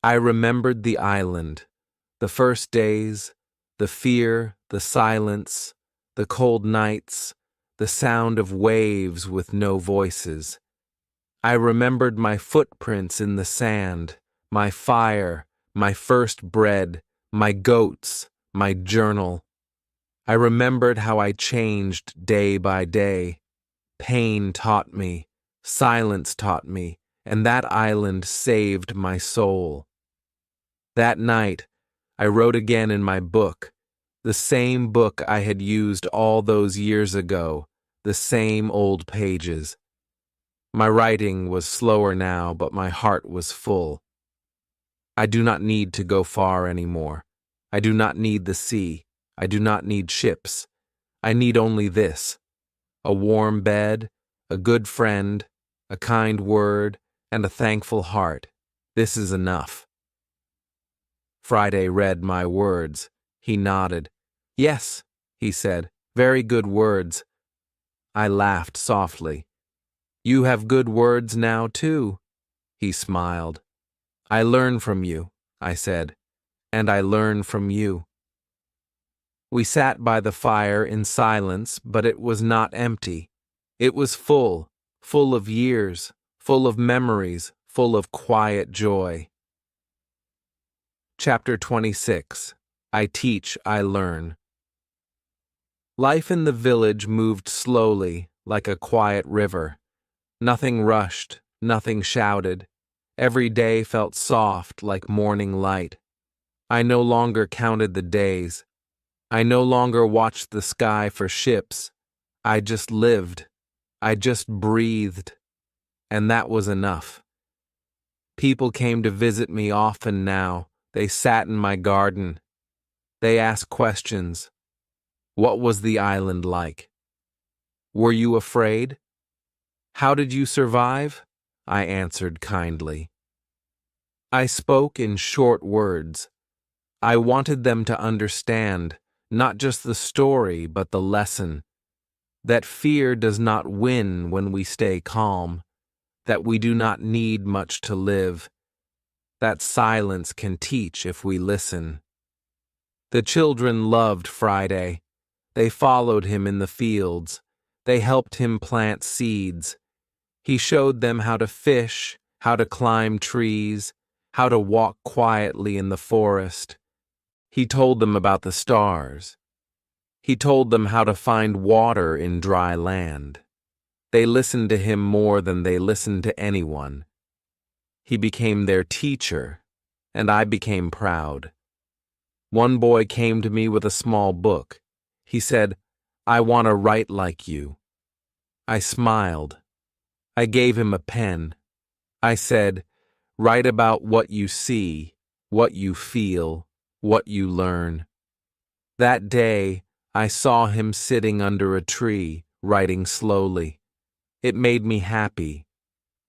I remembered the island, the first days, the fear, the silence, the cold nights, the sound of waves with no voices. I remembered my footprints in the sand, my fire, my first bread, my goats, my journal. I remembered how I changed day by day. Pain taught me, Silence taught me, and that island saved my soul. That night, I wrote again in my book, the same book I had used all those years ago, the same old pages. My writing was slower now, but my heart was full. I do not need to go far anymore. I do not need the sea. I do not need ships. I need only this: a warm bed, a good friend, a kind word, and a thankful heart. This is enough. Friday read my words. He nodded. Yes, he said, very good words. I laughed softly. You have good words now, too. He smiled. I learn from you, I said, and I learn from you. We sat by the fire in silence, but it was not empty. It was full, full of years, full of memories, full of quiet joy. Chapter 26. I Teach, I Learn. Life in the village moved slowly, like a quiet river. Nothing rushed, nothing shouted. Every day felt soft like morning light. I no longer counted the days. I no longer watched the sky for ships. I just lived. I just breathed. And that was enough. People came to visit me often now. They sat in my garden. They asked questions. What was the island like? Were you afraid? How did you survive? I answered kindly. I spoke in short words. I wanted them to understand, not just the story, but the lesson. That fear does not win when we stay calm. That we do not need much to live. That silence can teach if we listen. The children loved Friday. They followed him in the fields. They helped him plant seeds. He showed them how to fish, how to climb trees, how to walk quietly in the forest. He told them about the stars. He told them how to find water in dry land. They listened to him more than they listened to anyone. He became their teacher, and I became proud. One boy came to me with a small book. He said, I want to write like you. I smiled. I gave him a pen. I said, write about what you see, what you feel, what you learn. That day, I saw him sitting under a tree, writing slowly. It made me happy.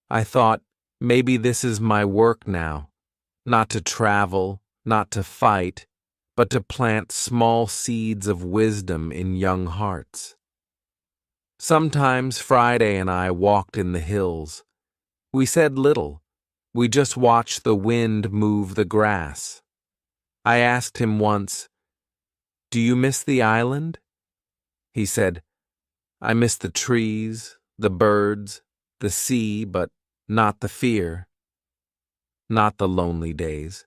I thought, maybe this is my work now, not to travel, not to fight, but to plant small seeds of wisdom in young hearts. Sometimes Friday and I walked in the hills. We said little. We just watched the wind move the grass. I asked him once, do you miss the island? He said, I miss the trees, the birds, the sea, but not the fear, not the lonely days.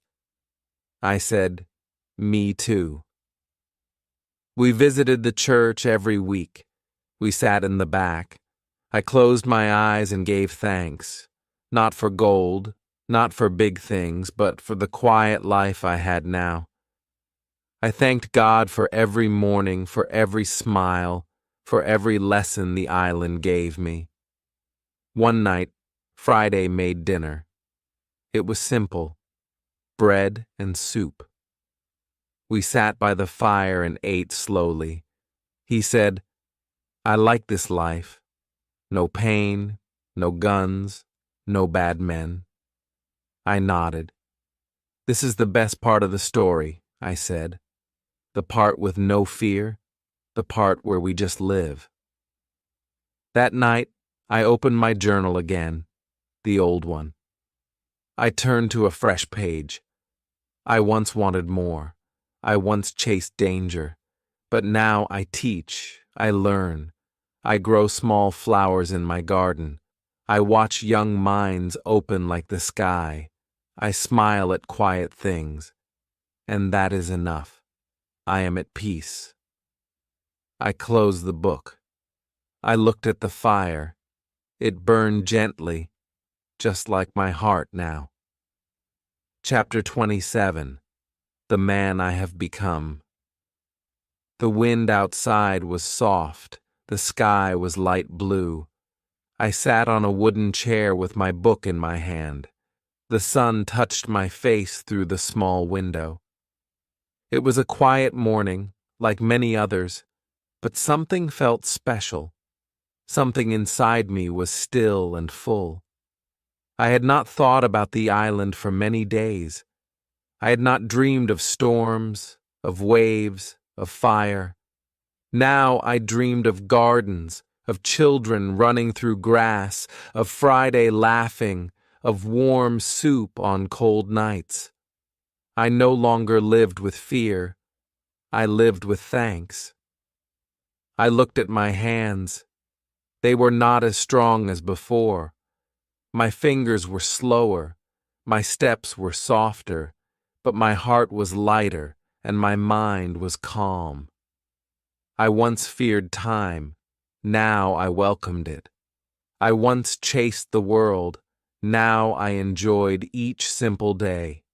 I said, me too. We visited the church every week. We sat in the back. I closed my eyes and gave thanks, not for gold, not for big things, but for the quiet life I had now. I thanked God for every morning, for every smile, for every lesson the island gave me. One night, Friday made dinner. It was simple, bread and soup. We sat by the fire and ate slowly. He said, I like this life. No pain, no guns, no bad men. I nodded. This is the best part of the story, I said. The part with no fear, the part where we just live. That night, I opened my journal again, the old one. I turned to a fresh page. I once wanted more. I once chased danger. But now I teach, I learn. I grow small flowers in my garden. I watch young minds open like the sky. I smile at quiet things. And that is enough. I am at peace. I closed the book. I looked at the fire. It burned gently, just like my heart now. Chapter 27. The Man I Have Become. The wind outside was soft, the sky was light blue. I sat on a wooden chair with my book in my hand. The sun touched my face through the small window. It was a quiet morning, like many others, but something felt special. Something inside me was still and full. I had not thought about the island for many days. I had not dreamed of storms, of waves, of fire. Now I dreamed of gardens, of children running through grass, of Friday laughing, of warm soup on cold nights. I no longer lived with fear. I lived with thanks. I looked at my hands. They were not as strong as before. My fingers were slower, my steps were softer, but my heart was lighter and my mind was calm. I once feared time, now I welcomed it. I once chased the world, now I enjoyed each simple day.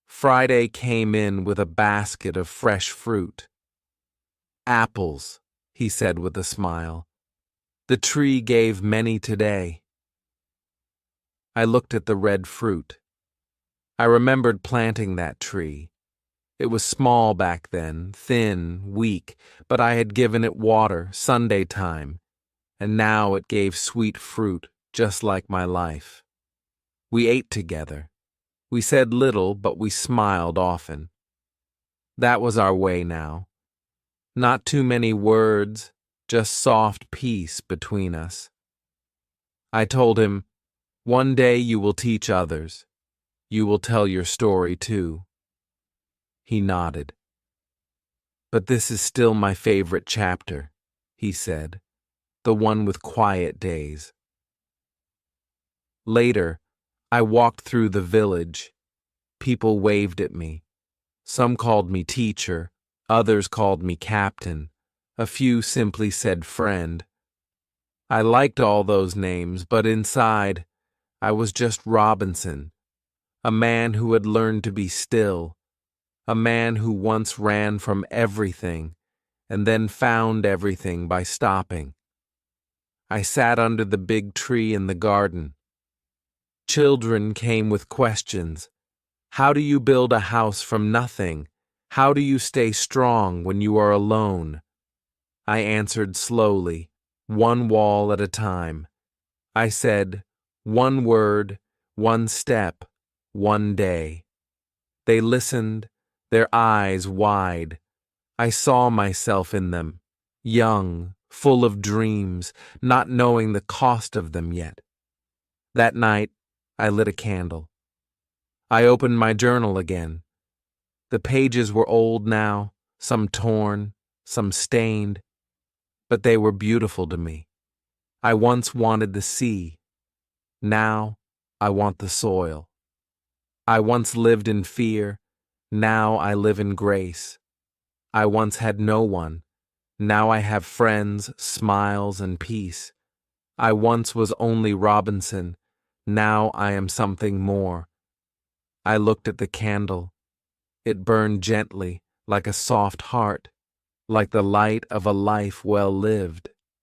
Friday came in with a basket of fresh fruit. Apples, he said with a smile. The tree gave many today. I looked at the red fruit. I remembered planting that tree. It was small back then, thin, weak, but I had given it water Sunday time, and now it gave sweet fruit, just like my life. We ate together. We said little, but we smiled often. That was our way now. Not too many words, just soft peace between us. I told him, "One day you will teach others. You will tell your story too." He nodded. "But this is still my favorite chapter," he said, "the one with quiet days." Later, I walked through the village. People waved at me. Some called me teacher, others called me captain, a few simply said friend. I liked all those names, but inside, I was just Robinson, a man who had learned to be still, a man who once ran from everything and then found everything by stopping. I sat under the big tree in the garden. Children came with questions. How do you build a house from nothing? How do you stay strong when you are alone? I answered slowly, one wall at a time. I said, one word, one step, one day. They listened, their eyes wide. I saw myself in them, young, full of dreams, not knowing the cost of them yet. That night, I lit a candle. I opened my journal again. The pages were old now, some torn, some stained, but they were beautiful to me. I once wanted the sea. Now, I want the soil. I once lived in fear. Now I live in grace. I once had no one. Now I have friends, smiles, and peace. I once was only Robinson. Now I am something more. I looked at the candle. It burned gently, like a soft heart, like the light of a life well lived.